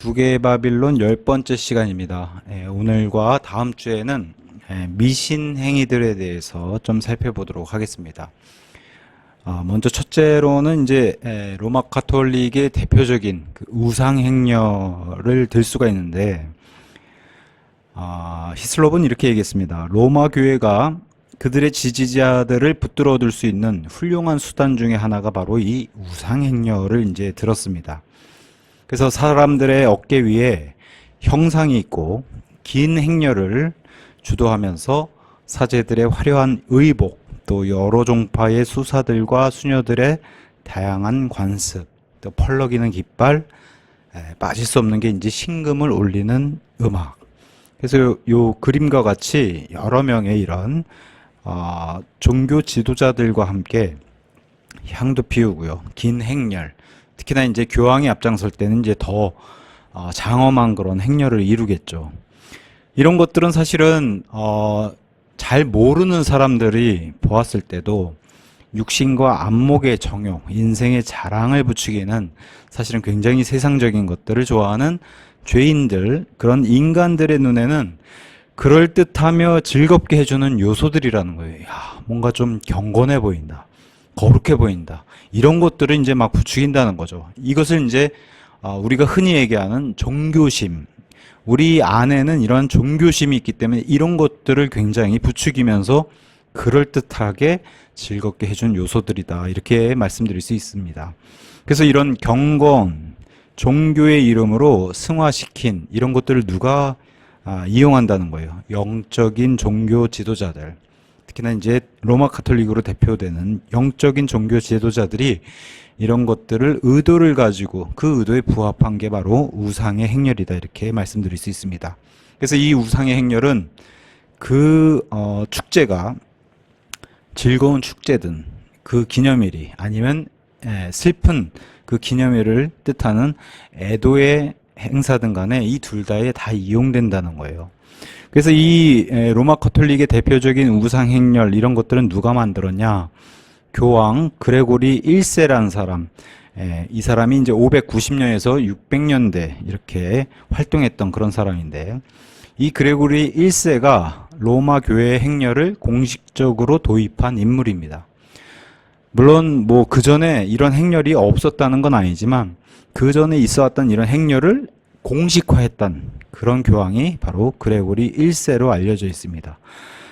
두 개의 바빌론 10번째 시간입니다. 오늘과 다음 주에는 미신 행위들에 대해서 좀 살펴보도록 하겠습니다. 먼저 첫째로는 이제 로마 카톨릭의 대표적인 그 우상 행렬을 들 수가 있는데, 히슬롭은 이렇게 얘기했습니다. 로마 교회가 그들의 지지자들을 붙들어 둘 수 있는 훌륭한 수단 중에 하나가 바로 이 우상 행렬을 이제 들었습니다. 그래서 사람들의 어깨 위에 형상이 있고 긴 행렬을 주도하면서 사제들의 화려한 의복, 또 여러 종파의 수사들과 수녀들의 다양한 관습, 또 펄럭이는 깃발, 빠질 수 없는 게 이제 신금을 올리는 음악. 그래서 요 그림과 같이 여러 명의 이런 종교 지도자들과 함께 향도 피우고요, 긴 행렬, 특히나 이제 교황이 앞장설 때는 이제 더 장엄한 그런 행렬을 이루겠죠. 이런 것들은 사실은 잘 모르는 사람들이 보았을 때도 육신과 안목의 정욕, 인생의 자랑을 부추기는 사실은 굉장히 세상적인 것들을 좋아하는 죄인들, 그런 인간들의 눈에는 그럴듯하며 즐겁게 해주는 요소들이라는 거예요. 야, 뭔가 좀 경건해 보인다, 거룩해 보인다, 이런 것들을 이제 막 부추긴다는 거죠. 이것을 이제 우리가 흔히 얘기하는 종교심, 우리 안에는 이런 종교심이 있기 때문에 이런 것들을 굉장히 부추기면서 그럴듯하게 즐겁게 해준 요소들이다, 이렇게 말씀드릴 수 있습니다. 그래서 이런 경건, 종교의 이름으로 승화시킨 이런 것들을 누가 이용한다는 거예요. 영적인 종교 지도자들, 특히나 이제 로마 카톨릭으로 대표되는 영적인 종교 지도자들이 이런 것들을 의도를 가지고 그 의도에 부합한 게 바로 우상의 행렬이다, 이렇게 말씀드릴 수 있습니다. 그래서 이 우상의 행렬은 그 축제가 즐거운 축제든 그 기념일이 아니면 슬픈 그 기념일을 뜻하는 애도의 행사든 간에 이 둘 다에 다 이용된다는 거예요. 그래서 이 로마 카톨릭의 대표적인 우상 행렬, 이런 것들은 누가 만들었냐? 교황 그레고리 1세라는 사람. 이 사람이 이제 590년에서 600년대 이렇게 활동했던 그런 사람인데, 이 그레고리 1세가 로마 교회의 행렬을 공식적으로 도입한 인물입니다. 물론 뭐 그 전에 이런 행렬이 없었다는 건 아니지만 그 전에 있어왔던 이런 행렬을 공식화했던 그런 교황이 바로 그레고리 1세로 알려져 있습니다.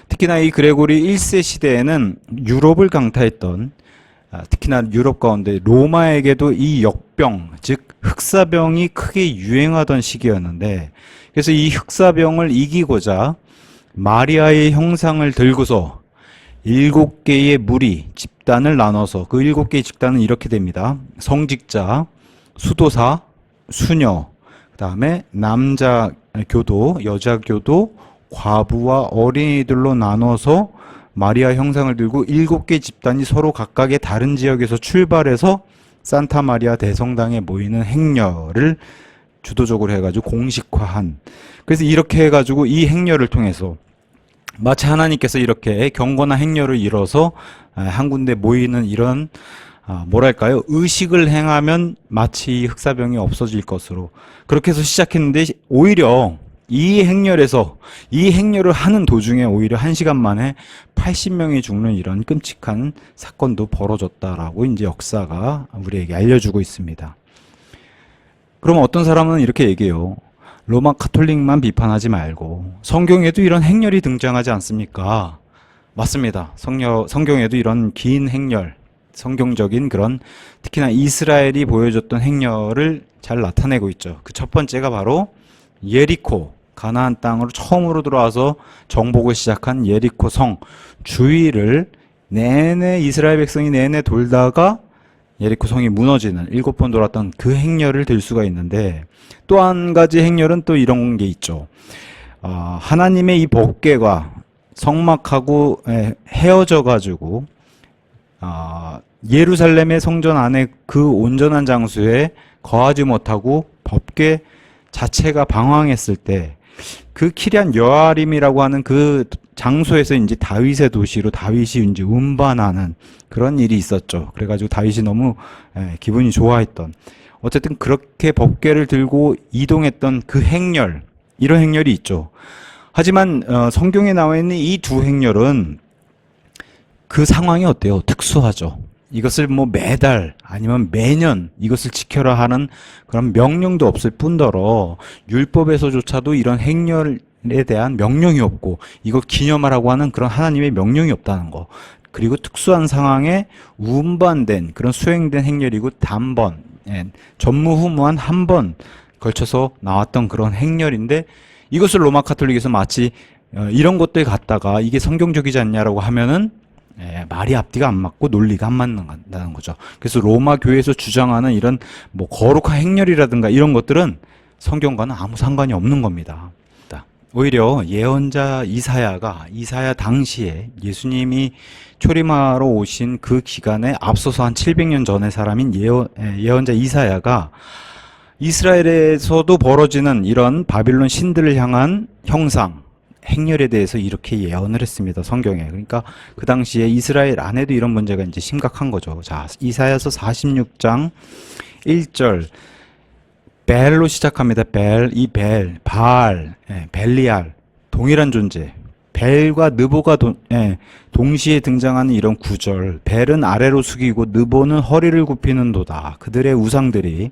특히나 이 그레고리 1세 시대에는 유럽을 강타했던, 특히나 유럽 가운데 로마에게도 이 역병, 즉 흑사병이 크게 유행하던 시기였는데, 그래서 이 흑사병을 이기고자 마리아의 형상을 들고서 7개의 무리, 집단을 나눠서, 그 7개의 집단은 이렇게 됩니다. 성직자, 수도사, 수녀, 그 다음에 남자 교도, 여자 교도, 과부와 어린이들로 나눠서 마리아 형상을 들고 7개 집단이 서로 각각의 다른 지역에서 출발해서 산타 마리아 대성당에 모이는 행렬을 주도적으로 해가지고 공식화한, 그래서 이렇게 해가지고 이 행렬을 통해서 마치 하나님께서 이렇게 경건한 행렬을 이뤄서 한 군데 모이는 이런 뭐랄까요, 의식을 행하면 마치 이 흑사병이 없어질 것으로 그렇게 해서 시작했는데, 오히려 이 행렬에서, 이 행렬을 하는 도중에 오히려 1시간 만에 80명이 죽는 이런 끔찍한 사건도 벌어졌다라고 이제 역사가 우리에게 알려주고 있습니다. 그럼 어떤 사람은 이렇게 얘기해요. 로마 카톨릭만 비판하지 말고 성경에도 이런 행렬이 등장하지 않습니까? 맞습니다. 성경에도 이런 긴 행렬, 성경적인 그런, 특히나 이스라엘이 보여줬던 행렬을 잘 나타내고 있죠. 그 첫 번째가 바로 예리코, 가나안 땅으로 처음으로 들어와서 정복을 시작한 예리코 성 주위를 내내 이스라엘 백성이 내내 돌다가 예리코 성이 무너지는 7번 돌았던 그 행렬을 들 수가 있는데, 또 한 가지 행렬은 또 이런 게 있죠. 하나님의 이 법궤가 성막하고 헤어져 가지고 예루살렘의 성전 안에 그 온전한 장소에 거하지 못하고 법궤 자체가 방황했을 때, 그 키리안 여아림이라고 하는 그 장소에서 이제 다윗의 도시로 다윗이 이제 운반하는 그런 일이 있었죠. 그래가지고 다윗이 너무 기분이 좋아했던, 어쨌든 그렇게 법궤를 들고 이동했던 그 행렬, 이런 행렬이 있죠. 하지만 성경에 나와 있는 이 두 행렬은 그 상황이 어때요? 특수하죠. 이것을 뭐 매달 아니면 매년 이것을 지켜라 하는 그런 명령도 없을 뿐더러 율법에서조차도 이런 행렬에 대한 명령이 없고 이걸 기념하라고 하는 그런 하나님의 명령이 없다는 거. 그리고 특수한 상황에 운반된 그런 수행된 행렬이고 단번, 전무후무한 한 번 걸쳐서 나왔던 그런 행렬인데 이것을 로마 카톨릭에서 마치 이런 것들 갖다가 이게 성경적이지 않냐라고 하면은 말이 앞뒤가 안 맞고 논리가 안 맞는다는 거죠. 그래서 로마 교회에서 주장하는 이런 뭐 거룩한 행렬이라든가 이런 것들은 성경과는 아무 상관이 없는 겁니다. 오히려 예언자 이사야 당시에 예수님이 초림하러 오신 그 기간에 앞서서 한 700년 전의 사람인 예언자 이사야가 이스라엘에서도 벌어지는 이런 바빌론 신들을 향한 형상, 행렬에 대해서 이렇게 예언을 했습니다. 성경에. 그러니까 그 당시에 이스라엘 안에도 이런 문제가 이제 심각한 거죠. 자, 이사야서 46장 1절. 벨로 시작합니다. 바알, 벨리알. 동일한 존재. 벨과 느보가 동시에 등장하는 이런 구절. 벨은 아래로 숙이고 느보는 허리를 굽히는도다. 그들의 우상들이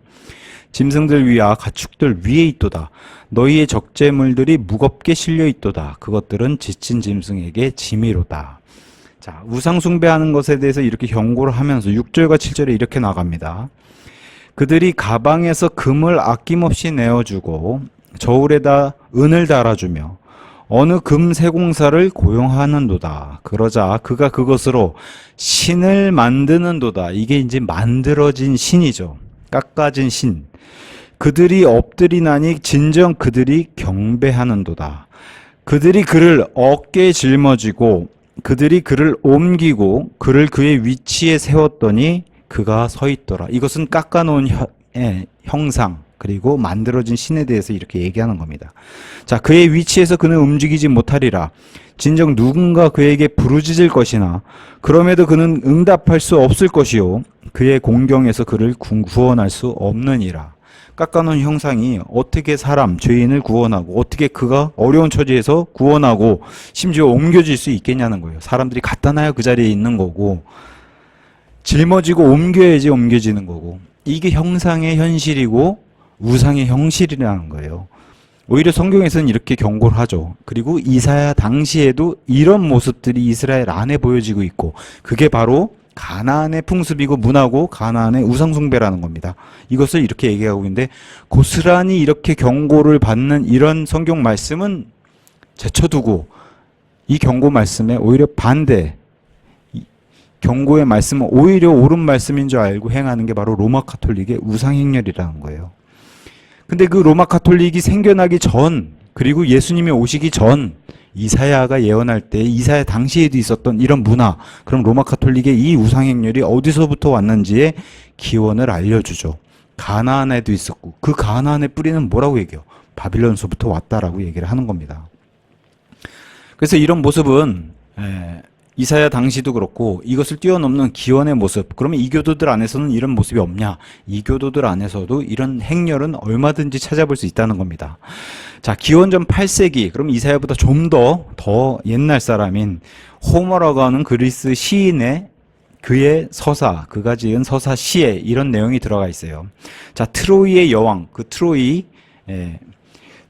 짐승들 위와 가축들 위에 있도다. 너희의 적재물들이 무겁게 실려 있도다. 그것들은 지친 짐승에게 짐이로다. 자, 우상 숭배하는 것에 대해서 이렇게 경고를 하면서 6절과 7절에 이렇게 나갑니다. 그들이 가방에서 금을 아낌없이 내어주고 저울에다 은을 달아주며 어느 금 세공사를 고용하는도다. 그러자 그가 그것으로 신을 만드는도다. 이게 이제 만들어진 신이죠. 깎아진 신. 그들이 엎드리나니 진정 그들이 경배하는도다. 그들이 그를 어깨에 짊어지고 그들이 그를 옮기고 그를 그의 위치에 세웠더니 그가 서 있더라. 이것은 깎아놓은 형상 그리고 만들어진 신에 대해서 이렇게 얘기하는 겁니다. 자, 그의 위치에서 그는 움직이지 못하리라. 진정 누군가 그에게 부르짖을 것이나 그럼에도 그는 응답할 수 없을 것이요 그의 공경에서 그를 구원할 수 없느니라. 깎아놓은 형상이 어떻게 사람, 죄인을 구원하고 어떻게 그가 어려운 처지에서 구원하고 심지어 옮겨질 수 있겠냐는 거예요. 사람들이 갖다 놔야 그 자리에 있는 거고 짊어지고 옮겨야지 옮겨지는 거고 이게 형상의 현실이고 우상의 형실이라는 거예요. 오히려 성경에서는 이렇게 경고를 하죠. 그리고 이사야 당시에도 이런 모습들이 이스라엘 안에 보여지고 있고 그게 바로 가나안의 풍습이고 문화고 가나안의 우상숭배라는 겁니다. 이것을 이렇게 얘기하고 있는데 고스란히 이렇게 경고를 받는 이런 성경 말씀은 제쳐두고 이 경고 말씀에 오히려 반대 경고의 말씀은 오히려 옳은 말씀인 줄 알고 행하는 게 바로 로마 카톨릭의 우상행렬이라는 거예요. 근데 그 로마 카톨릭이 생겨나기 전 그리고 예수님이 오시기 전 이사야가 예언할 때 이사야 당시에도 있었던 이런 문화 그럼 로마 카톨릭의 이 우상행렬이 어디서부터 왔는지의 기원을 알려주죠. 가나안에도 있었고 그 가나안의 뿌리는 뭐라고 얘기해요? 바빌론서부터 왔다라고 얘기를 하는 겁니다. 그래서 이런 모습은 이사야 당시도 그렇고 이것을 뛰어넘는 기원의 모습. 그러면 이교도들 안에서는 이런 모습이 없냐? 이교도들 안에서도 이런 행렬은 얼마든지 찾아볼 수 있다는 겁니다. 자, 기원전 8세기. 그럼 이사야보다 좀 더 옛날 사람인 호머라고 하는 그리스 시인의 그의 서사, 그가 지은 서사 시에 이런 내용이 들어가 있어요. 자, 트로이의 여왕. 그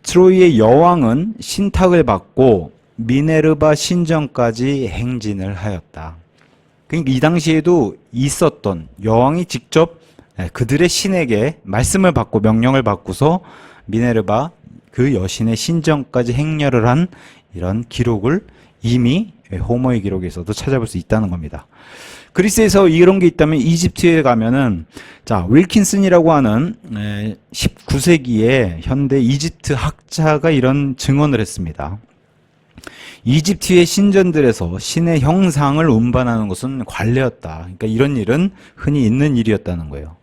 트로이의 여왕은 신탁을 받고 미네르바 신전까지 행진을 하였다. 그러니까 이 당시에도 있었던 여왕이 직접 그들의 신에게 말씀을 받고 명령을 받고서 미네르바 그 여신의 신전까지 행렬을 한 이런 기록을 이미 호머의 기록에서도 찾아볼 수 있다는 겁니다. 그리스에서 이런 게 있다면 이집트에 가면은 자 윌킨슨이라고 하는 19세기의 현대 이집트 학자가 이런 증언을 했습니다. 이집트의 신전들에서 신의 형상을 운반하는 것은 관례였다. 그러니까 이런 일은 흔히 있는 일이었다는 거예요.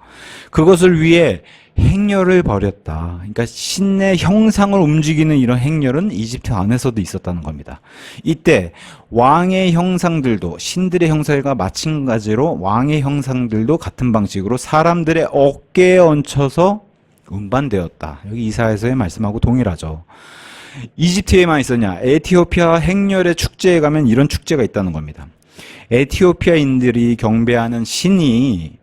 그것을 위해 행렬을 벌였다. 그러니까 신의 형상을 움직이는 이런 행렬은 이집트 안에서도 있었다는 겁니다. 이때 왕의 형상들도 신들의 형상과 마찬가지로 왕의 형상들도 같은 방식으로 사람들의 어깨에 얹혀서 운반되었다. 여기 이사야서의 말씀하고 동일하죠. 이집트에만 있었냐? 에티오피아 행렬의 축제에 가면 이런 축제가 있다는 겁니다. 에티오피아인들이 경배하는 신이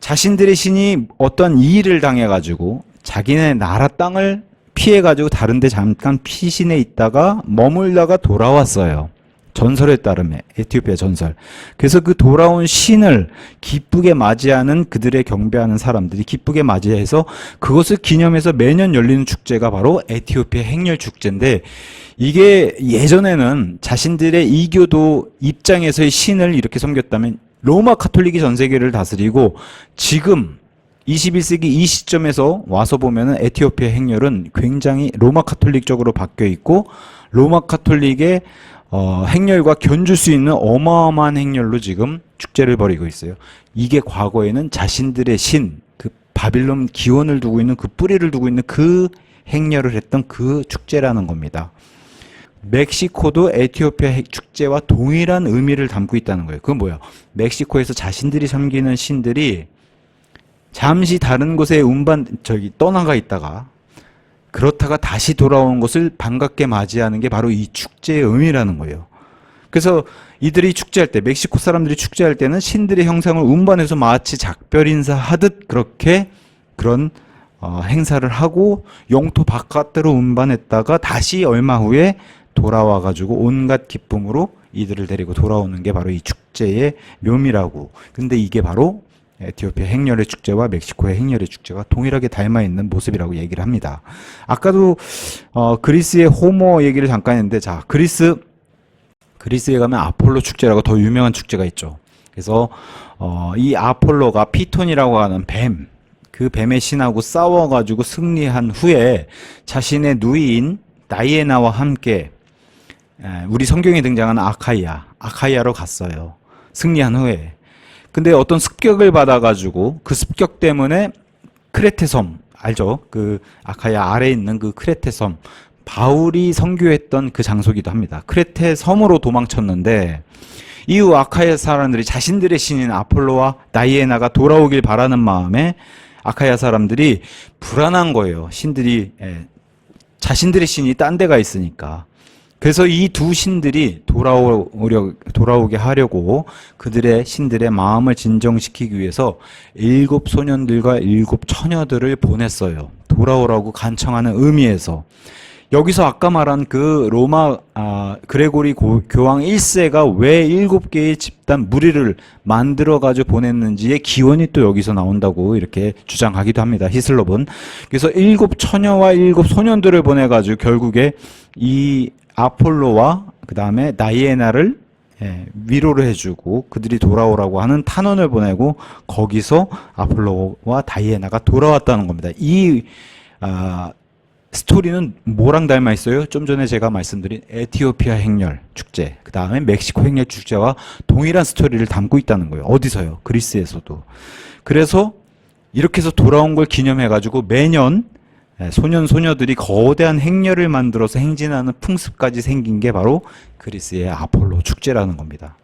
자신들의 신이 어떤 일을 당해가지고 자기네 나라 땅을 피해가지고 다른데 잠깐 피신해 있다가 머물다가 돌아왔어요. 전설에 따르면 에티오피아 전설. 그래서 그 돌아온 신을 기쁘게 맞이하는 그들의 경배하는 사람들이 기쁘게 맞이해서 그것을 기념해서 매년 열리는 축제가 바로 에티오피아 행렬 축제인데, 이게 예전에는 자신들의 이교도 입장에서의 신을 이렇게 섬겼다면 로마 카톨릭이 전 세계를 다스리고 지금 21세기 이 시점에서 와서 보면은 에티오피아 행렬은 굉장히 로마 카톨릭적으로 바뀌어 있고 로마 카톨릭의 행렬과 견줄 수 있는 어마어마한 행렬로 지금 축제를 벌이고 있어요. 이게 과거에는 자신들의 신, 그 바빌론 기원을 두고 있는 그 뿌리를 두고 있는 그 행렬을 했던 그 축제라는 겁니다. 멕시코도 에티오피아 축제와 동일한 의미를 담고 있다는 거예요. 그건 뭐예요? 멕시코에서 자신들이 섬기는 신들이 잠시 다른 곳에 떠나가 있다가 그렇다가 다시 돌아온 것을 반갑게 맞이하는 게 바로 이 축제의 의미라는 거예요. 그래서 이들이 축제할 때, 멕시코 사람들이 축제할 때는 신들의 형상을 운반해서 마치 작별 인사하듯 그렇게 그런 행사를 하고 영토 바깥으로 운반했다가 다시 얼마 후에 돌아와가지고 온갖 기쁨으로 이들을 데리고 돌아오는 게 바로 이 축제의 묘미라고. 근데 이게 바로 에티오피아 행렬의 축제와 멕시코의 행렬의 축제가 동일하게 닮아 있는 모습이라고 얘기를 합니다. 아까도 그리스의 호모 얘기를 잠깐 했는데, 자, 그리스에 가면 아폴로 축제라고 더 유명한 축제가 있죠. 그래서 이 아폴로가 피톤이라고 하는 뱀, 그 뱀의 신하고 싸워가지고 승리한 후에 자신의 누이인 다이애나와 함께 우리 성경에 등장하는 아카이아로 갔어요. 승리한 후에. 근데 어떤 습격을 받아가지고 그 습격 때문에 크레테 섬, 알죠? 그 아카이아 아래에 있는 그 크레테 섬, 바울이 선교했던 그 장소기도 합니다. 크레테 섬으로 도망쳤는데 이후 아카이아 사람들이 자신들의 신인 아폴로와 다이애나가 돌아오길 바라는 마음에 아카이아 사람들이 불안한 거예요. 자신들의 신이 딴 데가 있으니까. 그래서 이 두 신들이 돌아오게 하려고 그들의 신들의 마음을 진정시키기 위해서 7 소년들과 7 처녀들을 보냈어요. 돌아오라고 간청하는 의미에서. 여기서 아까 말한 그 로마 그레고리 교황 1세가 왜 7개의 집단 무리를 만들어 가지고 보냈는지의 기원이 또 여기서 나온다고 이렇게 주장하기도 합니다. 히슬롭은. 그래서 7 처녀와 7 소년들을 보내 가지고 결국에 이 아폴로와 그 다음에 다이애나를 위로를 해주고 그들이 돌아오라고 하는 탄원을 보내고 거기서 아폴로와 다이애나가 돌아왔다는 겁니다. 이 스토리는 뭐랑 닮아 있어요? 좀 전에 제가 말씀드린 에티오피아 행렬 축제, 그 다음에 멕시코 행렬 축제와 동일한 스토리를 담고 있다는 거예요. 어디서요? 그리스에서도. 그래서 이렇게 해서 돌아온 걸 기념해가지고 매년 소년들이 거대한 행렬을 만들어서 행진하는 풍습까지 생긴 게 바로 그리스의 아폴로 축제라는 겁니다.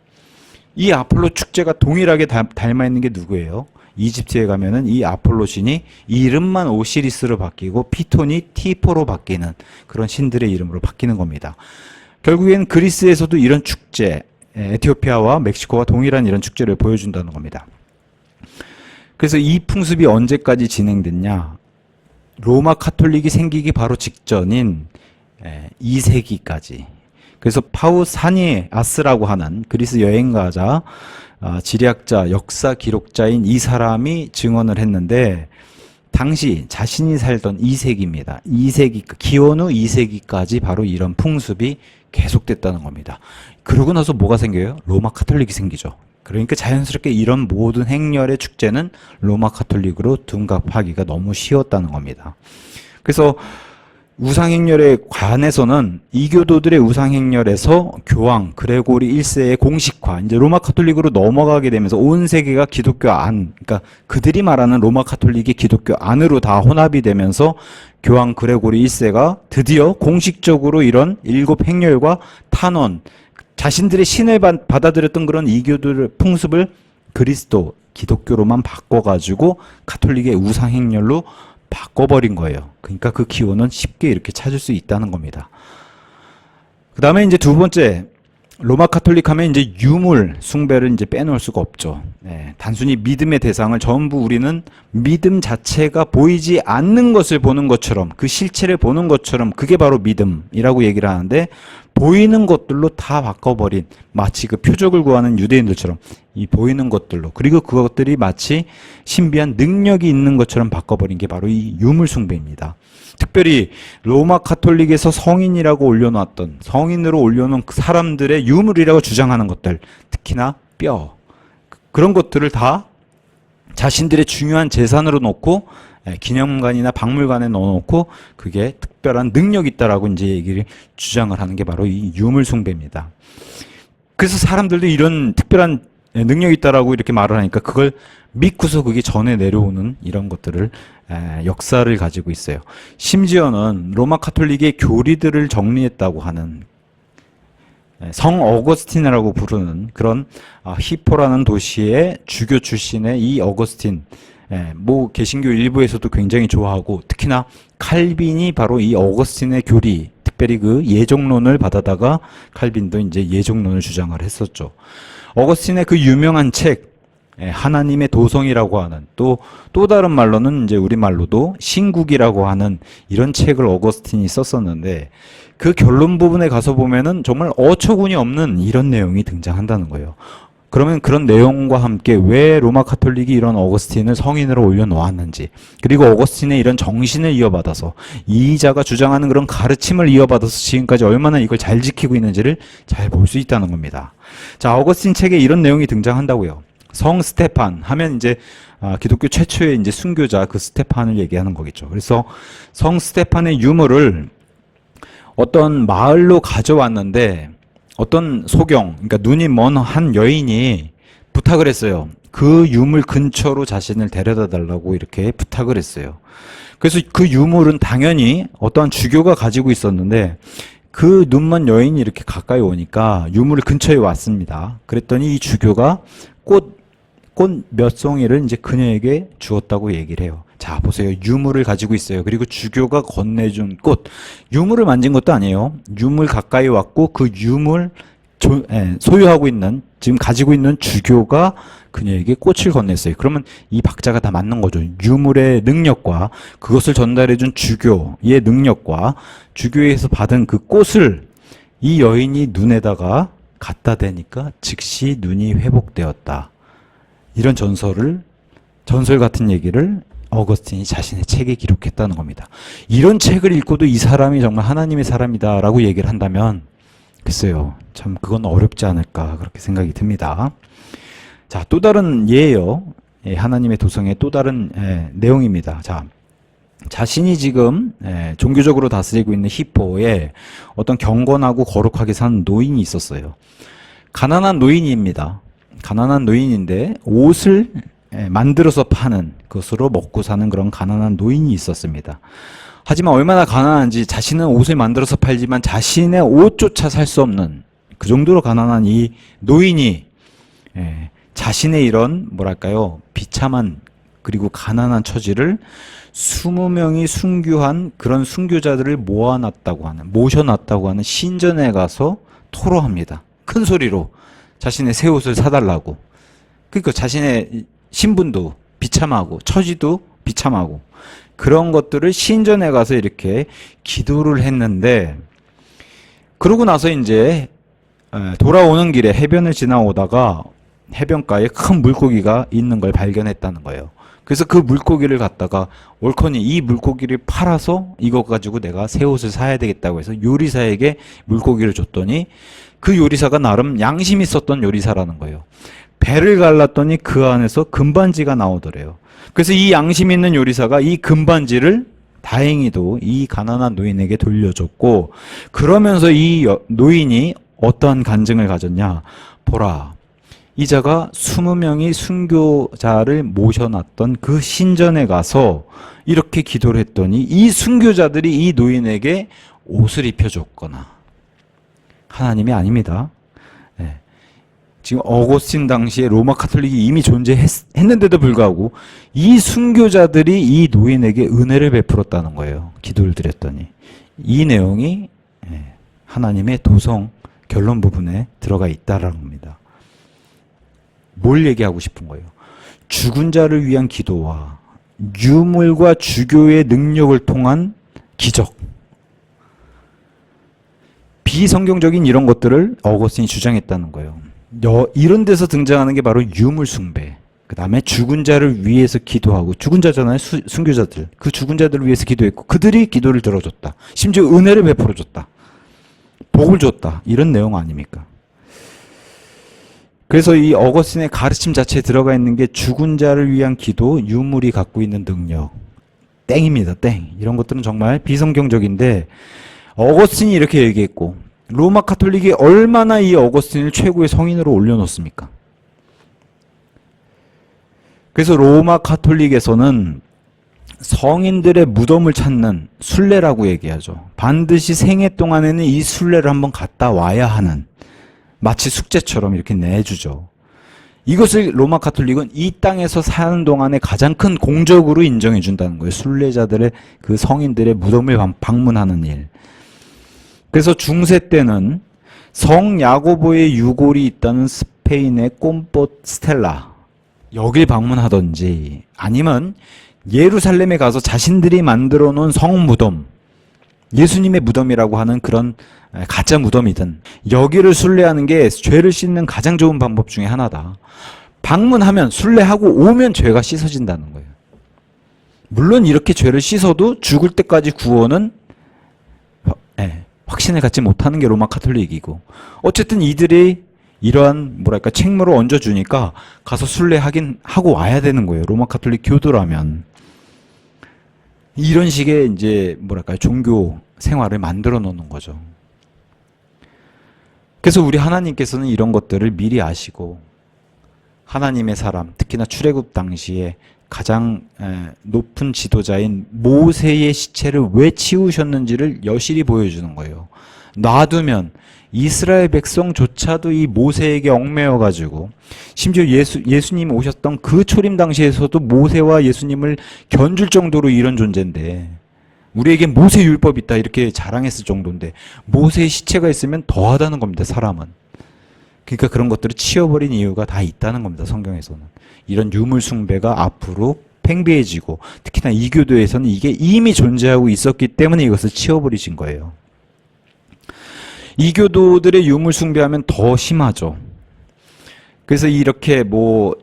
이 아폴로 축제가 동일하게 닮아 있는 게 누구예요? 이집트에 가면은 이 아폴로 신이 이름만 오시리스로 바뀌고 피톤이 티포로 바뀌는 그런 신들의 이름으로 바뀌는 겁니다. 결국엔 그리스에서도 이런 축제, 에티오피아와 멕시코와 동일한 이런 축제를 보여준다는 겁니다. 그래서 이 풍습이 언제까지 진행됐냐? 로마 카톨릭이 생기기 바로 직전인 2세기까지. 그래서 파우사니아스라고 하는 그리스 여행가자, 지리학자, 역사 기록자인 이 사람이 증언을 했는데 당시 자신이 살던 2세기입니다. 2세기, 기원 후 2세기까지 바로 이런 풍습이 계속됐다는 겁니다. 그러고 나서 뭐가 생겨요? 로마 카톨릭이 생기죠. 그러니까 자연스럽게 이런 모든 행렬의 축제는 로마 카톨릭으로 둔갑하기가 너무 쉬웠다는 겁니다. 그래서 우상행렬에 관해서는 이교도들의 우상행렬에서 교황 그레고리 1세의 공식화, 이제 로마 카톨릭으로 넘어가게 되면서 온 세계가 기독교 안, 그러니까 그들이 말하는 로마 카톨릭이 기독교 안으로 다 혼합이 되면서 교황 그레고리 1세가 드디어 공식적으로 이런 일곱 행렬과 탄원, 자신들의 신을 받아들였던 그런 이교도의 풍습을 그리스도, 기독교로만 바꿔가지고 카톨릭의 우상행렬로 바꿔버린 거예요. 그러니까 그 기원은 쉽게 이렇게 찾을 수 있다는 겁니다. 그 다음에 이제 두 번째, 로마 카톨릭 하면 이제 유물 숭배를 이제 빼놓을 수가 없죠. 네, 단순히 믿음의 대상을 전부 우리는 믿음 자체가 보이지 않는 것을 보는 것처럼, 그 실체를 보는 것처럼, 그게 바로 믿음이라고 얘기를 하는데, 보이는 것들로 다 바꿔버린, 마치 그 표적을 구하는 유대인들처럼 이 보이는 것들로, 그리고 그것들이 마치 신비한 능력이 있는 것처럼 바꿔버린 게 바로 이 유물 숭배입니다. 특별히 로마 카톨릭에서 성인이라고 올려놨던, 성인으로 올려놓은 그 사람들의 유물이라고 주장하는 것들, 특히나 뼈, 그런 것들을 다 자신들의 중요한 재산으로 놓고 기념관이나 박물관에 넣어놓고 그게 특별한 능력이 있다라고 이제 얘기를 주장을 하는 게 바로 이 유물 숭배입니다. 그래서 사람들도 이런 특별한 능력이 있다라고 이렇게 말을 하니까 그걸 믿고서 그게 전해 내려오는 이런 것들을 역사를 가지고 있어요. 심지어는 로마 카톨릭의 교리들을 정리했다고 하는 성 어거스틴이라고 부르는 그런 히포라는 도시의 주교 출신의 이 어거스틴, 뭐 개신교 일부에서도 굉장히 좋아하고, 특히나 칼빈이 바로 이 어거스틴의 교리, 특별히 그 예정론을 받아다가 칼빈도 이제 예정론을 주장을 했었죠. 어거스틴의 그 유명한 책, 하나님의 도성이라고 하는, 또 다른 말로는 이제 우리말로도 신국이라고 하는 이런 책을 어거스틴이 썼었는데, 그 결론 부분에 가서 보면은 정말 어처구니 없는 이런 내용이 등장한다는 거예요. 그러면 그런 내용과 함께 왜 로마 카톨릭이 이런 어거스틴을 성인으로 올려놓았는지, 그리고 어거스틴의 이런 정신을 이어받아서 이자가 주장하는 그런 가르침을 이어받아서 지금까지 얼마나 이걸 잘 지키고 있는지를 잘 볼 수 있다는 겁니다. 자, 어거스틴 책에 이런 내용이 등장한다고요. 성 스테판 하면 이제 기독교 최초의 이제 순교자 그 스테판을 얘기하는 거겠죠. 그래서 성 스테판의 유물을 어떤 마을로 가져왔는데, 어떤 소경, 그러니까 눈이 먼 한 여인이 부탁을 했어요. 그 유물 근처로 자신을 데려다 달라고 이렇게 부탁을 했어요. 그래서 그 유물은 당연히 어떠한 주교가 가지고 있었는데, 그 눈먼 여인이 이렇게 가까이 오니까 유물 근처에 왔습니다. 그랬더니 이 주교가 꽃 몇 송이를 이제 그녀에게 주었다고 얘기를 해요. 자, 보세요. 유물을 가지고 있어요. 그리고 주교가 건네준 꽃. 유물을 만진 것도 아니에요. 유물 가까이 왔고 그 유물 소유하고 있는, 지금 가지고 있는 주교가 그녀에게 꽃을 건넸어요. 그러면 이 박자가 다 맞는 거죠. 유물의 능력과 그것을 전달해준 주교의 능력과 주교에서 받은 그 꽃을 이 여인이 눈에다가 갖다 대니까 즉시 눈이 회복되었다. 이런 전설 같은 얘기를 어거스틴이 자신의 책에 기록했다는 겁니다. 이런 책을 읽고도 이 사람이 정말 하나님의 사람이다라고 얘기를 한다면 글쎄요, 참 그건 어렵지 않을까 그렇게 생각이 듭니다. 자, 또 다른 예예요. 하나님의 도성의 또 다른 내용입니다. 자, 자신이 지금 종교적으로 다스리고 있는 히포에 어떤 경건하고 거룩하게 사는 노인이 있었어요. 가난한 노인입니다. 가난한 노인인데 옷을 만들어서 파는, 그것으로 먹고 사는 그런 가난한 노인이 있었습니다. 하지만 얼마나 가난한지 자신은 옷을 만들어서 팔지만 자신의 옷조차 살 수 없는 그 정도로 가난한 이 노인이 자신의 이런 뭐랄까요, 비참한 그리고 가난한 처지를 20명이 순교한 그런 순교자들을 모셔놨다고 하는 신전에 가서 토로합니다. 큰 소리로 자신의 새 옷을 사달라고. 그러니까 자신의 신분도 비참하고 처지도 비참하고 그런 것들을 신전에 가서 이렇게 기도를 했는데, 그러고 나서 이제 돌아오는 길에 해변을 지나오다가 해변가에 큰 물고기가 있는 걸 발견했다는 거예요. 그래서 그 물고기를 갖다가 올커니 이 물고기를 팔아서 이거 가지고 내가 새 옷을 사야 되겠다고 해서 요리사에게 물고기를 줬더니 그 요리사가 나름 양심 있었던 요리사라는 거예요. 배를 갈랐더니 그 안에서 금반지가 나오더래요. 그래서 이 양심 있는 요리사가 이 금반지를 다행히도 이 가난한 노인에게 돌려줬고, 그러면서 이 노인이 어떠한 간증을 가졌냐. 보라, 이자가 20명이 순교자를 모셔놨던 그 신전에 가서 이렇게 기도를 했더니 이 순교자들이 이 노인에게 옷을 입혀줬거나. 하나님이 아닙니다. 네. 지금 어거스틴 당시에 로마 카톨릭이 이미 존재했는데도 불구하고 이 순교자들이 이 노인에게 은혜를 베풀었다는 거예요. 기도를 드렸더니. 이 내용이 하나님의 도성 결론 부분에 들어가 있다라는 겁니다. 뭘 얘기하고 싶은 거예요? 죽은 자를 위한 기도와 유물과 주교의 능력을 통한 기적. 비성경적인 이런 것들을 어거스틴이 주장했다는 거예요. 이런 데서 등장하는 게 바로 유물 숭배. 그 다음에 죽은 자를 위해서 기도하고, 죽은 자잖아요, 순교자들. 그 죽은 자들을 위해서 기도했고, 그들이 기도를 들어줬다. 심지어 은혜를 베풀어줬다. 복을 줬다. 이런 내용 아닙니까? 그래서 이 어거스틴의 가르침 자체에 들어가 있는 게 죽은 자를 위한 기도, 유물이 갖고 있는 능력. 땡입니다, 땡. 이런 것들은 정말 비성경적인데, 어거스틴이 이렇게 얘기했고, 로마 카톨릭이 얼마나 이 어거스틴을 최고의 성인으로 올려놓습니까? 그래서 로마 카톨릭에서는 성인들의 무덤을 찾는 순례라고 얘기하죠. 반드시 생애 동안에는 이 순례를 한번 갔다 와야 하는, 마치 숙제처럼 이렇게 내주죠. 이것을 로마 카톨릭은 이 땅에서 사는 동안에 가장 큰 공적으로 인정해 준다는 거예요. 순례자들의, 그 성인들의 무덤을 방문하는 일. 그래서 중세 때는 성 야고보의 유골이 있다는 스페인의 꼼포스텔라, 여길 방문하든지, 아니면 예루살렘에 가서 자신들이 만들어 놓은 성무덤, 예수님의 무덤이라고 하는 그런 가짜 무덤이든, 여기를 순례하는 게 죄를 씻는 가장 좋은 방법 중에 하나다. 방문하면, 순례하고 오면 죄가 씻어진다는 거예요. 물론 이렇게 죄를 씻어도 죽을 때까지 구원은 확신을 갖지 못하는 게 로마 카톨릭이고, 어쨌든 이들이 이러한 책무를 얹어주니까 가서 순례하긴 하고 와야 되는 거예요. 로마 카톨릭 교도라면. 이런 식의 이제 종교 생활을 만들어 놓는 거죠. 그래서 우리 하나님께서는 이런 것들을 미리 아시고, 하나님의 사람, 특히나 출애굽 당시에 가장 높은 지도자인 모세의 시체를 왜 치우셨는지를 여실히 보여주는 거예요. 놔두면 이스라엘 백성조차도 이 모세에게 얽매여가지고, 심지어 예수님 오셨던 그 초림 당시에서도 모세와 예수님을 견줄 정도로 이런 존재인데, 우리에게 모세 율법이 있다 이렇게 자랑했을 정도인데, 모세의 시체가 있으면 더하다는 겁니다, 사람은. 그러니까 그런 것들을 치워버린 이유가 다 있다는 겁니다, 성경에서는. 이런 유물 숭배가 앞으로 팽배해지고, 특히나 이교도에서는 이게 이미 존재하고 있었기 때문에 이것을 치워버리신 거예요. 이교도들의 유물 숭배하면 더 심하죠. 그래서 이렇게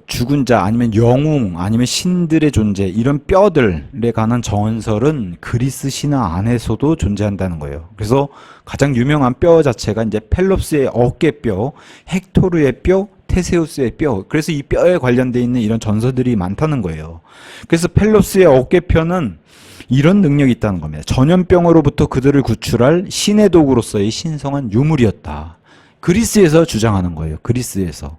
죽은 자, 아니면 영웅, 아니면 신들의 존재, 이런 뼈들에 관한 전설은 그리스 신화 안에서도 존재한다는 거예요. 그래서 가장 유명한 뼈 자체가 이제 펠롭스의 어깨뼈, 헥토르의 뼈, 테세우스의 뼈. 그래서 이 뼈에 관련되어 있는 이런 전설들이 많다는 거예요. 그래서 펠롭스의 어깨뼈는 이런 능력이 있다는 겁니다. 전염병으로부터 그들을 구출할 신의 도구로서의 신성한 유물이었다. 그리스에서 주장하는 거예요. 그리스에서.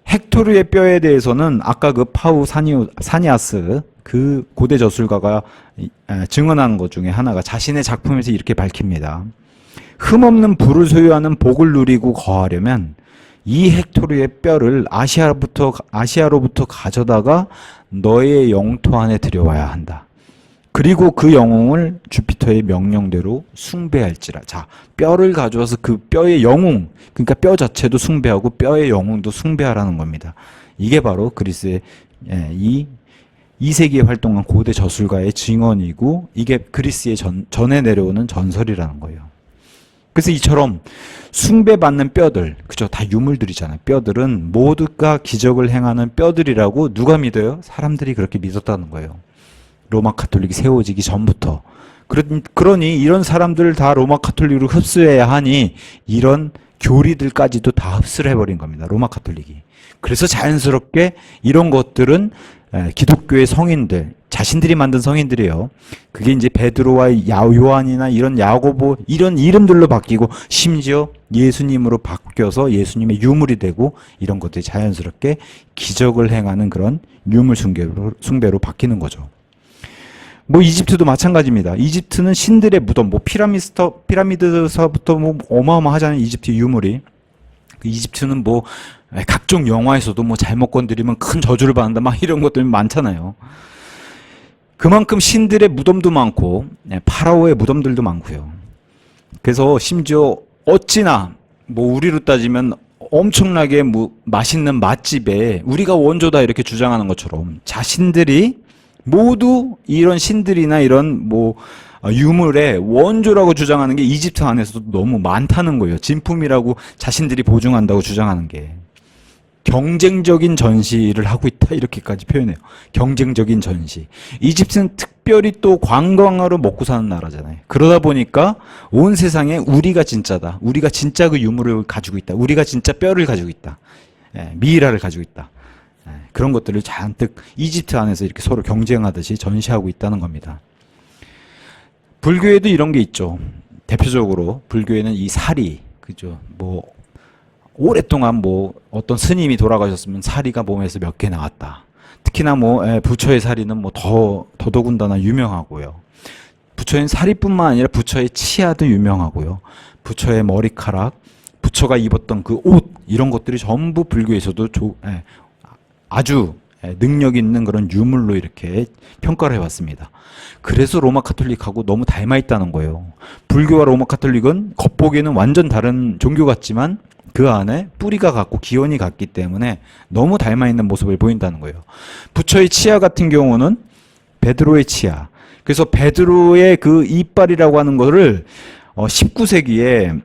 헥토르의 뼈에 대해서는 아까 그 파우 사니아스, 그 고대 저술가가 증언한 것 중에 하나가 자신의 작품에서 이렇게 밝힙니다. 흠없는 부를 소유하는 복을 누리고 거하려면 이 헥토르의 뼈를 아시아로부터 가져다가 너의 영토 안에 들여와야 한다. 그리고 그 영웅을 주피터의 명령대로 숭배할지라. 자, 뼈를 가져와서 그 뼈의 영웅, 그러니까 뼈 자체도 숭배하고 뼈의 영웅도 숭배하라는 겁니다. 이게 바로 그리스의 이 2세기에 활동한 고대 저술가의 증언이고, 이게 그리스의 전에 내려오는 전설이라는 거예요. 그래서 이처럼 숭배받는 뼈들, 그죠? 다 유물들이잖아요. 뼈들은 모두가 기적을 행하는 뼈들이라고 누가 믿어요? 사람들이 그렇게 믿었다는 거예요. 로마 카톨릭이 세워지기 전부터. 그러니 이런 사람들을 다 로마 카톨릭으로 흡수해야 하니 이런 교리들까지도 다 흡수를 해버린 겁니다. 로마 카톨릭이. 그래서 자연스럽게 이런 것들은 기독교의 성인들, 자신들이 만든 성인들이에요. 그게 이제 베드로와 요한이나 이런 야고보 이런 이름들로 바뀌고 심지어 예수님으로 바뀌어서 예수님의 유물이 되고 이런 것들이 자연스럽게 기적을 행하는 그런 유물 숭배로 바뀌는 거죠. 뭐 이집트도 마찬가지입니다. 이집트는 신들의 무덤, 뭐 피라미드서부터 뭐 어마어마하잖아요. 이집트 유물이. 그 이집트는 뭐 각종 영화에서도 뭐 잘못 건드리면 큰 저주를 받는다 막 이런 것들이 많잖아요. 그만큼 신들의 무덤도 많고 파라오의 무덤들도 많고요. 그래서 심지어 어찌나 뭐 우리로 따지면 엄청나게 뭐 맛있는 맛집에 우리가 원조다 이렇게 주장하는 것처럼 자신들이 모두 이런 신들이나 이런 뭐 유물의 원조라고 주장하는 게 이집트 안에서도 너무 많다는 거예요. 진품이라고 자신들이 보증한다고 주장하는 게. 경쟁적인 전시를 하고 있다 이렇게까지 표현해요. 경쟁적인 전시. 이집트는 특별히 또 관광으로 먹고 사는 나라잖아요. 그러다 보니까 온 세상에 우리가 진짜다. 우리가 진짜 그 유물을 가지고 있다. 우리가 진짜 뼈를 가지고 있다. 미이라를 가지고 있다. 그런 것들을 잔뜩 이집트 안에서 이렇게 서로 경쟁하듯이 전시하고 있다는 겁니다. 불교에도 이런 게 있죠. 대표적으로 불교에는 이 사리, 그죠? 뭐 오랫동안 뭐 어떤 스님이 돌아가셨으면 사리가 몸에서 몇 개 나왔다. 특히나 뭐 부처의 사리는 뭐 더더군다나 유명하고요. 부처의 사리뿐만 아니라 부처의 치아도 유명하고요. 부처의 머리카락, 부처가 입었던 그 옷 이런 것들이 전부 불교에서도 아주 능력 있는 그런 유물로 이렇게 평가를 해왔습니다. 그래서 로마 카톨릭하고 너무 닮아 있다는 거예요. 불교와 로마 카톨릭은 겉보기에는 완전 다른 종교 같지만 그 안에 뿌리가 같고 기원이 같기 때문에 너무 닮아 있는 모습을 보인다는 거예요. 부처의 치아 같은 경우는 베드로의 치아. 그래서 베드로의 그 이빨이라고 하는 거를 19세기에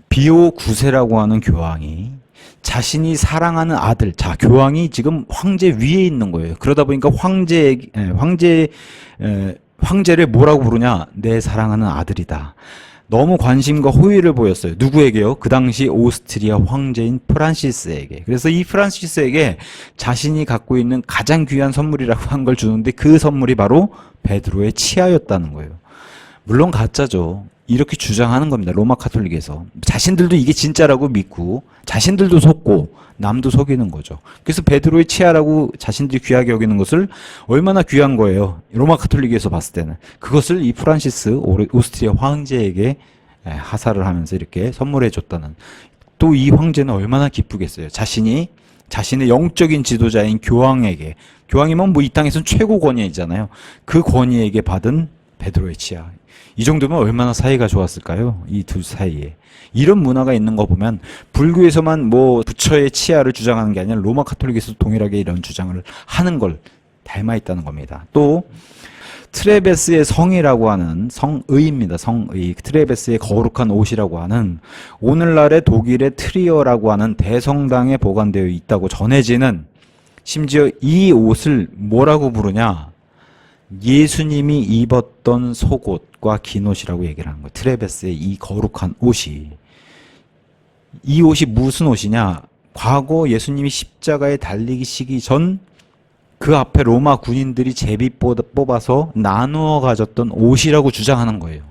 비오 9세라고 하는 교황이 자신이 사랑하는 아들, 자 교황이 지금 황제 위에 있는 거예요. 그러다 보니까 황제를 뭐라고 부르냐? 내 사랑하는 아들이다. 너무 관심과 호의를 보였어요. 누구에게요? 그 당시 오스트리아 황제인 프란시스에게. 그래서 이 프란시스에게 자신이 갖고 있는 가장 귀한 선물이라고 한 걸 주는데 그 선물이 바로 베드로의 치아였다는 거예요. 물론 가짜죠. 이렇게 주장하는 겁니다. 로마 카톨릭에서. 자신들도 이게 진짜라고 믿고 자신들도 속고 남도 속이는 거죠. 그래서 베드로의 치아라고 자신들이 귀하게 여기는 것을 얼마나 귀한 거예요. 로마 카톨릭에서 봤을 때는. 그것을 이 프란시스 오스트리아 황제에게 하사를 하면서 이렇게 선물해 줬다는. 또 이 황제는 얼마나 기쁘겠어요. 자신이 자신의 영적인 지도자인 교황에게. 교황이면 뭐 이 땅에서는 최고 권위이잖아요. 그 권위에게 받은 베드로의 치아. 이 정도면 얼마나 사이가 좋았을까요? 이 둘 사이에. 이런 문화가 있는 거 보면 불교에서만 뭐 부처의 치아를 주장하는 게 아니라 로마 카톨릭에서도 동일하게 이런 주장을 하는 걸 닮아 있다는 겁니다. 또 트레베스의 성이라고 하는 성의입니다. 성의. 트레베스의 거룩한 옷이라고 하는 오늘날의 독일의 트리어라고 하는 대성당에 보관되어 있다고 전해지는 심지어 이 옷을 뭐라고 부르냐? 예수님이 입었던 속옷과 긴 옷이라고 얘기를 하는 거예요. 트레베스의 이 거룩한 옷이. 이 옷이 무슨 옷이냐? 과거 예수님이 십자가에 달리시기 전 그 앞에 로마 군인들이 제비 뽑아서 나누어 가졌던 옷이라고 주장하는 거예요.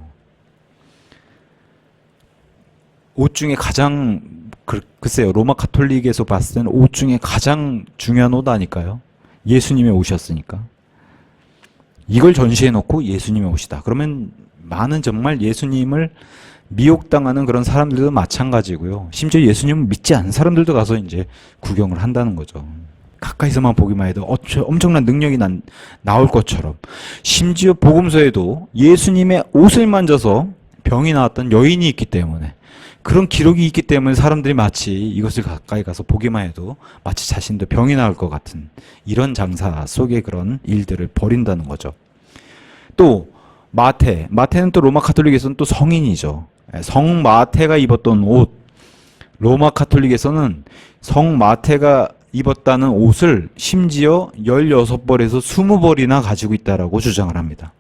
옷 중에 가장 글쎄요. 로마 카톨릭에서 봤을 때는 옷 중에 가장 중요한 옷 아닐까요? 예수님의 옷이었으니까. 이걸 전시해 놓고 예수님의 옷이다. 그러면 많은 정말 예수님을 미혹당하는 그런 사람들도 마찬가지고요. 심지어 예수님을 믿지 않는 사람들도 가서 이제 구경을 한다는 거죠. 가까이서만 보기만 해도 엄청난 능력이 나올 것처럼. 심지어 복음서에도 예수님의 옷을 만져서 병이 나왔던 여인이 있기 때문에 그런 기록이 있기 때문에 사람들이 마치 이것을 가까이 가서 보기만 해도 마치 자신도 병이 나올 것 같은 이런 장사 속의 그런 일들을 벌인다는 거죠. 또 마태는 또 로마 카톨릭에서는 또 성인이죠. 성 마태가 입었던 옷, 로마 카톨릭에서는 성 마태가 입었다는 옷을 심지어 16벌에서 20벌이나 가지고 있다라고 주장을 합니다.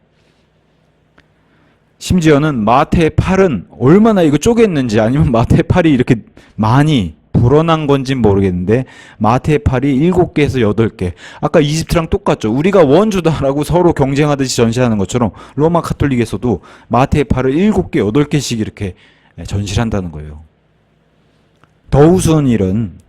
심지어는 마태의 팔은 얼마나 이거 쪼갰는지 아니면 마태의 팔이 이렇게 많이 불어난 건진 모르겠는데 마태의 팔이 7개에서 8개. 아까 이집트랑 똑같죠. 우리가 원주다라고 서로 경쟁하듯이 전시하는 것처럼 로마 가톨릭에서도 마태의 팔을 7개, 8개씩 이렇게 전시한다는 거예요. 더 우스운 일은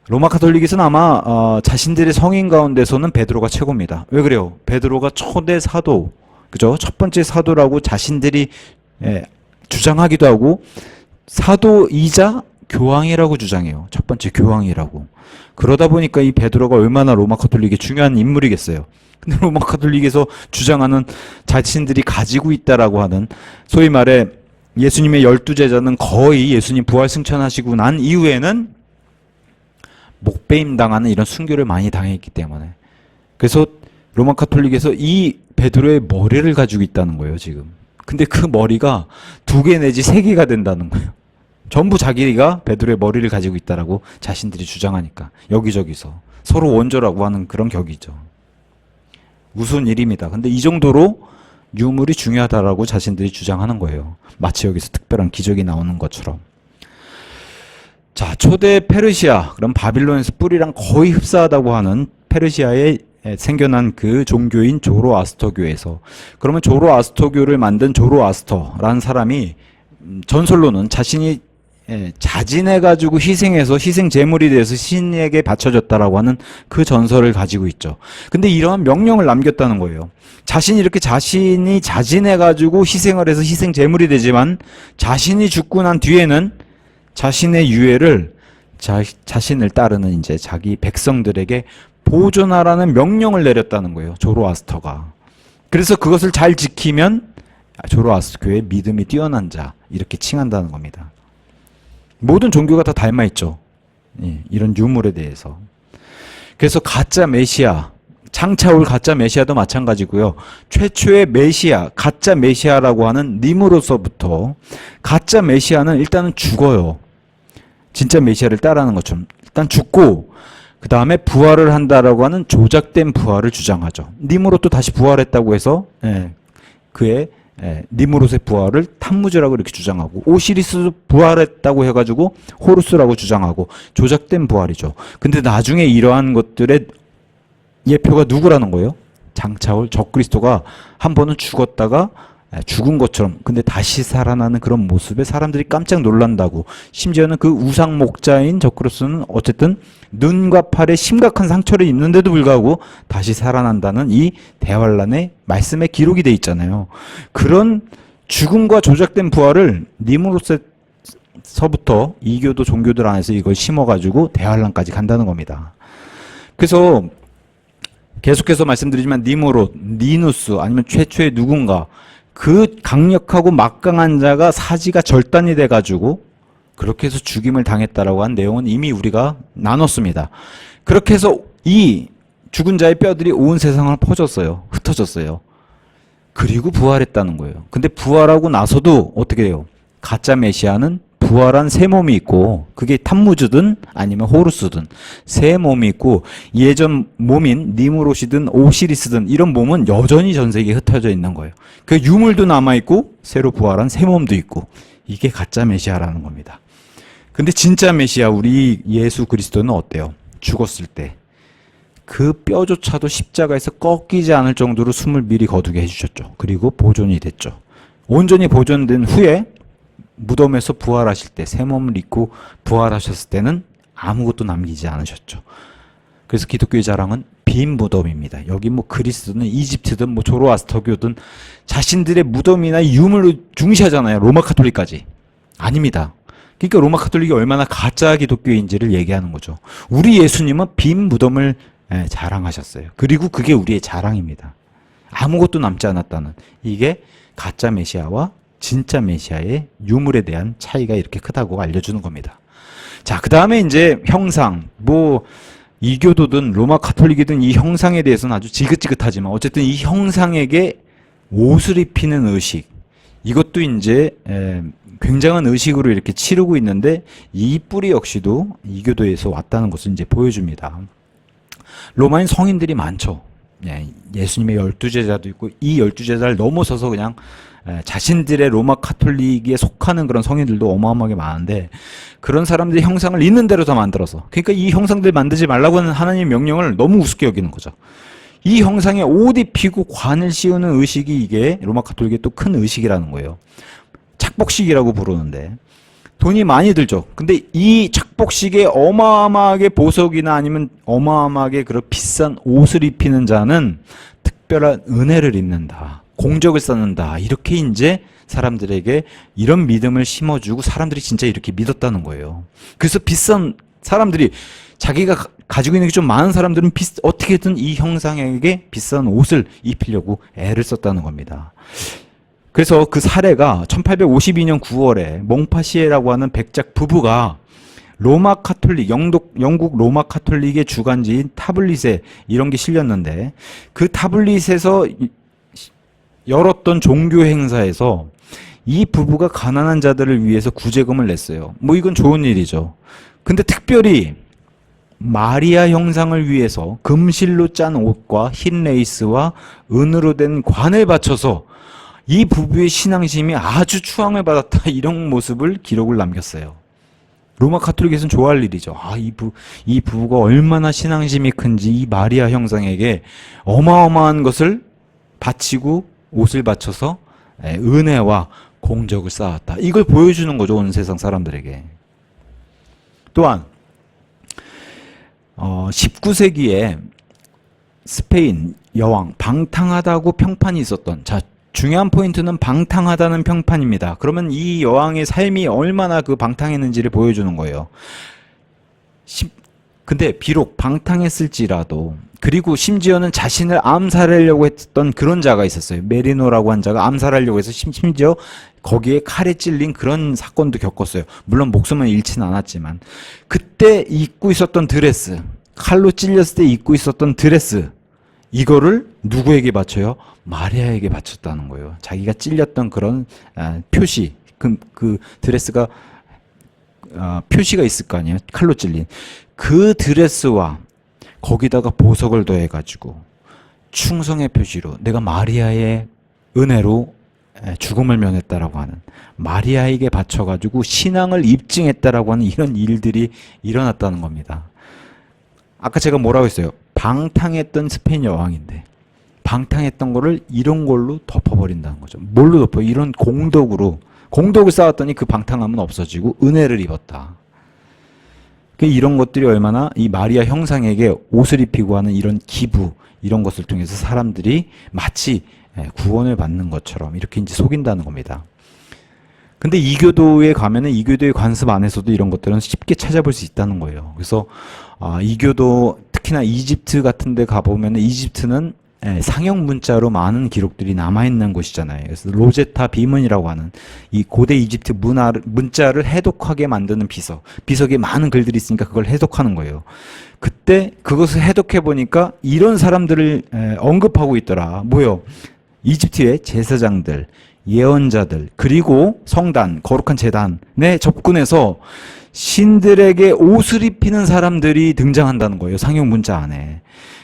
로마 가톨릭에서는 아마 자신들의 성인 가운데서는 베드로가 최고입니다. 왜 그래요? 베드로가 초대 사도, 그죠? 첫 번째 사도라고 자신들이 주장하기도 하고 사도이자 교황이라고 주장해요. 첫 번째 교황이라고. 그러다 보니까 이 베드로가 얼마나 로마 가톨릭의 중요한 인물이겠어요. 근데 로마 가톨릭에서 주장하는 자신들이 가지고 있다라고 하는 소위 말해 예수님의 12제자는 거의 예수님 부활 승천하시고 난 이후에는 목배임 당하는 이런 순교를 많이 당했기 때문에. 그래서 로마 가톨릭에서 이 베드로의 머리를 가지고 있다는 거예요, 지금. 근데 그 머리가 2개 내지 3개가 된다는 거예요. 전부 자기가 베드로의 머리를 가지고 있다라고 자신들이 주장하니까. 여기저기서. 서로 원조라고 하는 그런 격이죠. 우스운 일입니다. 근데 이 정도로 유물이 중요하다라고 자신들이 주장하는 거예요. 마치 여기서 특별한 기적이 나오는 것처럼. 자, 초대 페르시아, 그럼 바빌론에서 뿌리랑 거의 흡사하다고 하는 페르시아에 생겨난 그 종교인 조로아스터교에서, 그러면 조로아스터교를 만든 조로아스터라는 사람이 전설로는 자신이 자진해가지고 희생해서 희생 제물이 돼서 신에게 바쳐졌다라고 하는 그 전설을 가지고 있죠. 근데 이러한 명령을 남겼다는 거예요. 자신이 자진해가지고 희생을 해서 희생 제물이 되지만 자신이 죽고 난 뒤에는 자신의 유해를 자신을 따르는 이제 자기 백성들에게 보존하라는 명령을 내렸다는 거예요. 조로아스터가. 그래서 그것을 잘 지키면 조로아스터교의 믿음이 뛰어난 자 이렇게 칭한다는 겁니다. 모든 종교가 다 닮아있죠. 이런 유물에 대해서. 그래서 가짜 메시아, 장차 올 가짜 메시아도 마찬가지고요. 최초의 메시아, 가짜 메시아라고 하는 님으로서부터 가짜 메시아는 일단은 죽어요. 진짜 메시아를 따라하는 것처럼 일단 죽고 그 다음에 부활을 한다라고 하는 조작된 부활을 주장하죠. 님으로 또 다시 부활했다고 해서 그의 니무롯의 부활을 탐무즈라고 이렇게 주장하고, 오시리스 부활했다고 해가지고 호루스라고 주장하고, 조작된 부활이죠. 근데 나중에 이러한 것들의 예표가 누구라는 거예요? 장차올 적그리스도가 한 번은 죽었다가 죽은 것처럼 근데 다시 살아나는 그런 모습에 사람들이 깜짝 놀란다고. 심지어는 그 우상 목자인 적그리스도는 어쨌든 눈과 팔에 심각한 상처를 입는데도 불구하고 다시 살아난다는 이 대환란의 말씀에 기록이 돼 있잖아요. 그런 죽음과 조작된 부활을 니무롯에서부터 이교도 종교들 안에서 이걸 심어가지고 대환란까지 간다는 겁니다. 그래서 계속해서 말씀드리지만 니무롯, 니누스 아니면 최초의 누군가, 그 강력하고 막강한 자가 사지가 절단이 돼가지고 그렇게 해서 죽임을 당했다라고 한 내용은 이미 우리가 나눴습니다. 그렇게 해서 이 죽은 자의 뼈들이 온 세상을 퍼졌어요. 흩어졌어요. 그리고 부활했다는 거예요. 근데 부활하고 나서도 어떻게 해요? 가짜 메시아는 부활한 새 몸이 있고, 그게 탐무즈든 아니면 호루스든 새 몸이 있고, 예전 몸인 니무롯이든 오시리스든 이런 몸은 여전히 전 세계에 흩어져 있는 거예요. 그 유물도 남아있고 새로 부활한 새 몸도 있고, 이게 가짜 메시아라는 겁니다. 근데 진짜 메시아 우리 예수 그리스도는 어때요? 죽었을 때 그 뼈조차도 십자가에서 꺾이지 않을 정도로 숨을 미리 거두게 해주셨죠. 그리고 보존이 됐죠. 온전히 보존된 후에 무덤에서 부활하실 때, 새 몸을 입고 부활하셨을 때는 아무것도 남기지 않으셨죠. 그래서 기독교의 자랑은 빈 무덤입니다. 여기 뭐 그리스든 이집트든 뭐 조로아스터교든 자신들의 무덤이나 유물을 중시하잖아요. 로마 가톨릭까지. 아닙니다. 그러니까 로마 가톨릭이 얼마나 가짜 기독교인지를 얘기하는 거죠. 우리 예수님은 빈 무덤을 자랑하셨어요. 그리고 그게 우리의 자랑입니다. 아무것도 남지 않았다는, 이게 가짜 메시아와 진짜 메시아의 유물에 대한 차이가 이렇게 크다고 알려주는 겁니다. 자, 그 다음에 이제 형상, 뭐 이교도든 로마 가톨릭이든 이 형상에 대해서는 아주 지긋지긋하지만 어쨌든 이 형상에게 옷을 입히는 의식, 이것도 이제 굉장한 의식으로 이렇게 치르고 있는데, 이 뿌리 역시도 이교도에서 왔다는 것을 이제 보여줍니다. 로마인 성인들이 많죠. 예수님의 12제자도 있고, 이 12제자를 넘어서서 그냥 자신들의 로마 카톨릭에 속하는 그런 성인들도 어마어마하게 많은데 그런 사람들이 형상을 있는 대로 다 만들어서 그러니까 이 형상들 만들지 말라고 하는 하나님의 명령을 너무 우습게 여기는 거죠. 이 형상에 옷 입히고 관을 씌우는 의식이 이게 로마 카톨릭의 또 큰 의식이라는 거예요. 착복식이라고 부르는데 돈이 많이 들죠. 근데 이 착복식에 어마어마하게 보석이나 아니면 어마어마하게 그런 비싼 옷을 입히는 자는 특별한 은혜를 입는다. 공적을 쌓는다. 이렇게 이제 사람들에게 이런 믿음을 심어주고 사람들이 진짜 이렇게 믿었다는 거예요. 그래서 비싼 사람들이 자기가 가지고 있는 게 좀 많은 사람들은 어떻게든 이 형상에게 비싼 옷을 입히려고 애를 썼다는 겁니다. 그래서 그 사례가 1852년 9월에 몽파시에라고 하는 백작 부부가 로마 카톨릭, 영국 로마 카톨릭의 주간지인 타블릿에 이런 게 실렸는데 그 타블릿에서 열었던 종교 행사에서 이 부부가 가난한 자들을 위해서 구제금을 냈어요. 뭐 이건 좋은 일이죠. 근데 특별히 마리아 형상을 위해서 금실로 짠 옷과 흰 레이스와 은으로 된 관을 바쳐서 이 부부의 신앙심이 아주 추앙을 받았다 이런 모습을 기록을 남겼어요. 로마 카톨릭에서는 좋아할 일이죠. 이 부부가 얼마나 신앙심이 큰지 이 마리아 형상에게 어마어마한 것을 바치고 옷을 바쳐서 은혜와 공적을 쌓았다. 이걸 보여주는 거죠. 온 세상 사람들에게. 또한 19세기에 스페인 여왕 방탕하다고 평판이 있었던 중요한 포인트는 방탕하다는 평판입니다. 그러면 이 여왕의 삶이 얼마나 그 방탕했는지를 보여주는 거예요. 근데 비록 방탕했을지라도 그리고 심지어는 자신을 암살하려고 했던 그런 자가 있었어요. 메리노라고 한 자가 암살하려고 해서 심지어 거기에 칼에 찔린 그런 사건도 겪었어요. 물론 목숨은 잃지는 않았지만 그때 입고 있었던 드레스, 칼로 찔렸을 때 입고 있었던 드레스 이거를 누구에게 바쳐요? 마리아에게 바쳤다는 거예요. 자기가 찔렸던 그런 표시, 그 드레스가 표시가 있을 거 아니에요. 칼로 찔린 그 드레스와 거기다가 보석을 더해가지고 충성의 표시로 내가 마리아의 은혜로 죽음을 면했다라고 하는 마리아에게 바쳐가지고 신앙을 입증했다라고 하는 이런 일들이 일어났다는 겁니다. 아까 제가 뭐라고 했어요? 방탕했던 스페인 여왕인데 방탕했던 거를 이런 걸로 덮어버린다는 거죠. 뭘로 덮어요? 이런 공덕을 쌓았더니 그 방탕함은 없어지고 은혜를 입었다. 이런 것들이 얼마나 이 마리아 형상에게 옷을 입히고 하는 이런 기부 이런 것을 통해서 사람들이 마치 구원을 받는 것처럼 이렇게 이제 속인다는 겁니다. 근데 이교도에 가면은 이교도의 관습 안에서도 이런 것들은 쉽게 찾아볼 수 있다는 거예요. 그래서 이교도 특히나 이집트 같은 데 가보면 이집트는 상형 문자로 많은 기록들이 남아있는 곳이잖아요. 그래서 로제타 비문이라고 하는 이 고대 이집트 문자를 해독하게 만드는 비석에 많은 글들이 있으니까 그걸 해독하는 거예요. 그때 그것을 해독해 보니까 이런 사람들을 언급하고 있더라. 뭐요? 이집트의 제사장들, 예언자들, 그리고 성단, 거룩한 제단에 접근해서 신들에게 옷을 입히는 사람들이 등장한다는 거예요. 상형 문자 안에.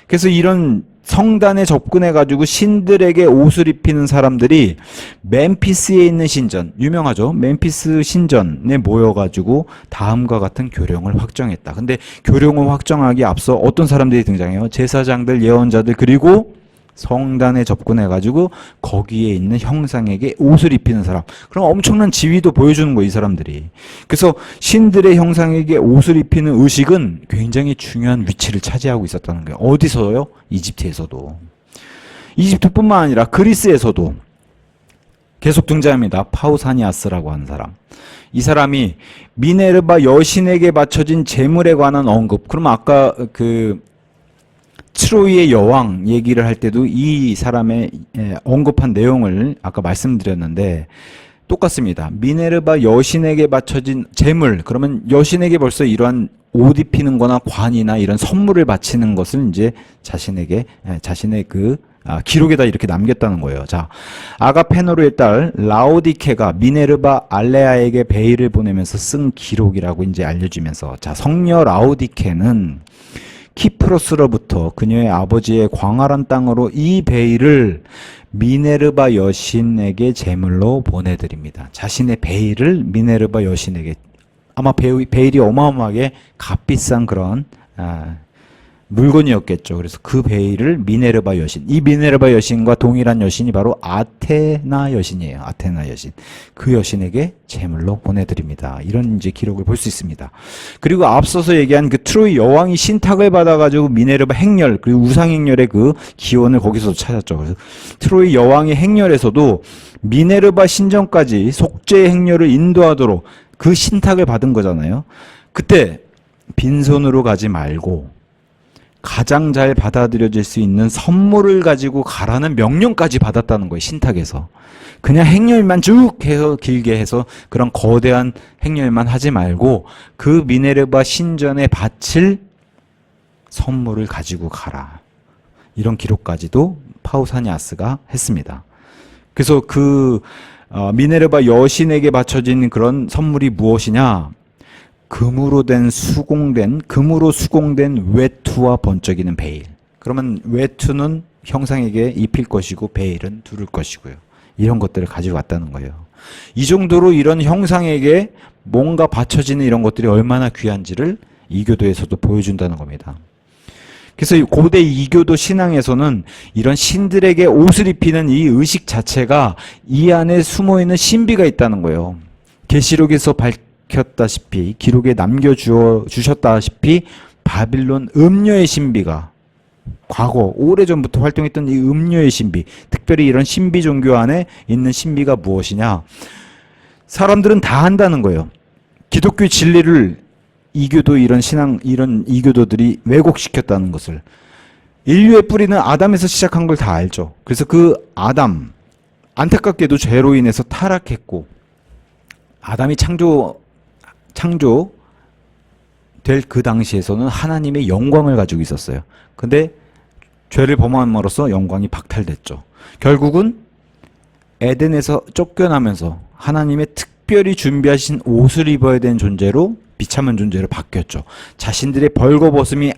그래서 이런 성단에 접근해가지고 신들에게 옷을 입히는 사람들이 멤피스에 있는 신전, 유명하죠? 멤피스 신전에 모여가지고 다음과 같은 교령을 확정했다. 근데 교령을 확정하기 앞서 어떤 사람들이 등장해요? 제사장들, 예언자들, 그리고 성단에 접근해가지고 거기에 있는 형상에게 옷을 입히는 사람. 그럼 엄청난 지위도 보여주는 거예요, 이 사람들이. 그래서 신들의 형상에게 옷을 입히는 의식은 굉장히 중요한 위치를 차지하고 있었다는 거예요. 어디서요? 이집트에서도. 이집트뿐만 아니라 그리스에서도 계속 등장합니다. 파우사니아스라고 하는 사람. 이 사람이 미네르바 여신에게 바쳐진 재물에 관한 언급. 그럼 아까 트로이의 여왕 얘기를 할 때도 이 사람의 언급한 내용을 아까 말씀드렸는데 똑같습니다. 미네르바 여신에게 바쳐진 재물, 그러면 여신에게 벌써 이러한 옷 입히는 거나 관이나 이런 선물을 바치는 것을 이제 자신의 기록에다 이렇게 남겼다는 거예요. 자, 아가페노르의 딸 라오디케가 미네르바 알레아에게 베일을 보내면서 쓴 기록이라고 이제 알려주면서, 자, 성녀 라오디케는 키프로스로부터 그녀의 아버지의 광활한 땅으로 이 베일을 미네르바 여신에게 제물로 보내드립니다. 자신의 베일을 미네르바 여신에게, 아마 베일이 어마어마하게 값비싼 그런 물건이었겠죠. 그래서 그 베일을 미네르바 여신, 이 미네르바 여신과 동일한 여신이 바로 아테나 여신이에요. 아테나 여신. 그 여신에게 제물로 보내드립니다. 이런 이제 기록을 볼 수 있습니다. 그리고 앞서서 얘기한 그 트로이 여왕이 신탁을 받아가지고 미네르바 행렬, 그리고 우상 행렬의 그 기원을 거기서도 찾았죠. 그래서 트로이 여왕의 행렬에서도 미네르바 신전까지 속죄의 행렬을 인도하도록 그 신탁을 받은 거잖아요. 그때 빈손으로 가지 말고 가장 잘 받아들여질 수 있는 선물을 가지고 가라는 명령까지 받았다는 거예요. 신탁에서. 그냥 행렬만 쭉 해서 길게 해서 그런 거대한 행렬만 하지 말고 그 미네르바 신전에 바칠 선물을 가지고 가라. 이런 기록까지도 파우사니아스가 했습니다. 그래서 그 미네르바 여신에게 바쳐진 그런 선물이 무엇이냐? 금으로 수공된 외투와 번쩍이는 베일. 그러면 외투는 형상에게 입힐 것이고 베일은 두를 것이고요. 이런 것들을 가지고 왔다는 거예요. 이 정도로 이런 형상에게 뭔가 바쳐지는 이런 것들이 얼마나 귀한지를 이교도에서도 보여준다는 겁니다. 그래서 고대 이교도 신앙에서는 이런 신들에게 옷을 입히는 이 의식 자체가 이 안에 숨어있는 신비가 있다는 거예요. 계시록에서 밝혔다시피, 기록에 남겨주셨다시피 바빌론 음녀의 신비가 과거 오래전부터 활동했던 이 음녀의 신비, 특별히 이런 신비 종교 안에 있는 신비가 무엇이냐? 사람들은 다 한다는 거예요. 기독교 진리를 이교도 이런 이교도들이 왜곡시켰다는 것을. 인류의 뿌리는 아담에서 시작한 걸 다 알죠. 그래서 그 아담, 안타깝게도 죄로 인해서 타락했고, 아담이 창조될 그 당시에서는 하나님의 영광을 가지고 있었어요. 근데 죄를 범함으로써 영광이 박탈됐죠. 결국은 에덴에서 쫓겨나면서 하나님의 특별히 준비하신 옷을 입어야 되는 존재로, 비참한 존재로 바뀌었죠. 자신들의 벌거벗음이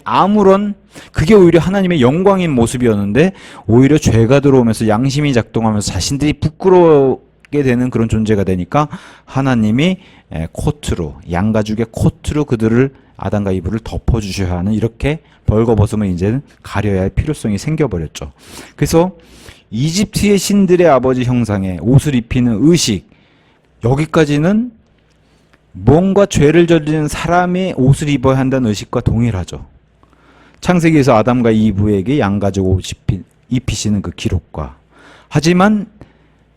그게 오히려 하나님의 영광인 모습이었는데 오히려 죄가 들어오면서 양심이 작동하면서 자신들이 부끄럽게 되는 그런 존재가 되니까 하나님이 양가죽의 코트로 그들을, 아담과 이브를 덮어주셔야 하는, 이렇게 벌거벗음을 이제는 가려야 할 필요성이 생겨버렸죠. 그래서 이집트의 신들의 아버지 형상에 옷을 입히는 의식, 여기까지는 뭔가 죄를 저지른 사람의 옷을 입어야 한다는 의식과 동일하죠. 창세기에서 아담과 이브에게 양가죽 옷을 입히시는 그 기록과. 하지만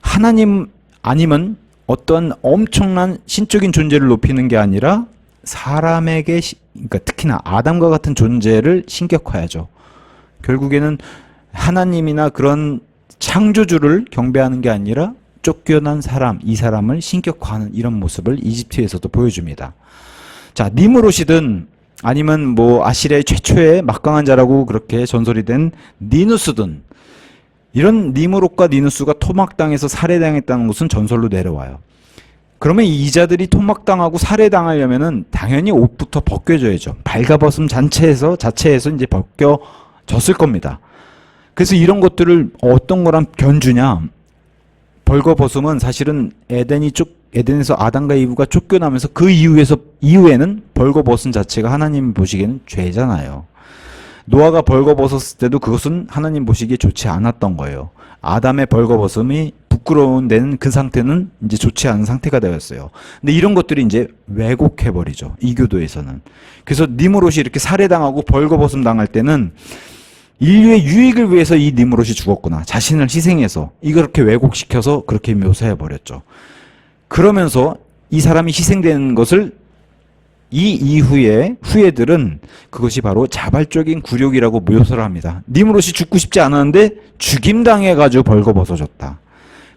하나님 아니면 어떤 엄청난 신적인 존재를 높이는 게 아니라 사람에게, 그러니까 특히나 아담과 같은 존재를 신격화하죠. 결국에는 하나님이나 그런 창조주를 경배하는 게 아니라 쫓겨난 사람, 이 사람을 신격화하는 이런 모습을 이집트에서도 보여줍니다. 자, 니므롯이든 아니면 아시리아의 최초의 막강한 자라고 그렇게 전설이 된 니누스든, 이런 니므롯과 니누스가 토막당해서 살해당했다는 것은 전설로 내려와요. 그러면 이 자들이 토막당하고 살해당하려면은 당연히 옷부터 벗겨져야죠. 발가벗음 자체에서 이제 벗겨졌을 겁니다. 그래서 이런 것들을 어떤 거랑 견주냐? 벌거벗음은 사실은 에덴에서 아담과 이브가 쫓겨나면서 그 이후에는 벌거벗은 자체가 하나님 보시기에는 죄잖아요. 노아가 벌거벗었을 때도 그것은 하나님 보시기에 좋지 않았던 거예요. 아담의 벌거벗음이 부끄러운 데는 그 상태는 이제 좋지 않은 상태가 되었어요. 근데 이런 것들이 이제 왜곡해버리죠. 이교도에서는. 그래서 니므롯이 이렇게 살해당하고 벌거벗음 당할 때는 인류의 유익을 위해서 이 니므롯이 죽었구나. 자신을 희생해서 이렇게 왜곡시켜서 그렇게 묘사해버렸죠. 그러면서 이 사람이 희생되는 것을 이 이후에 후예들은 그것이 바로 자발적인 굴욕이라고 묘사를 합니다. 니므롯이 죽고 싶지 않았는데 죽임당해가지고 벌거벗어졌다.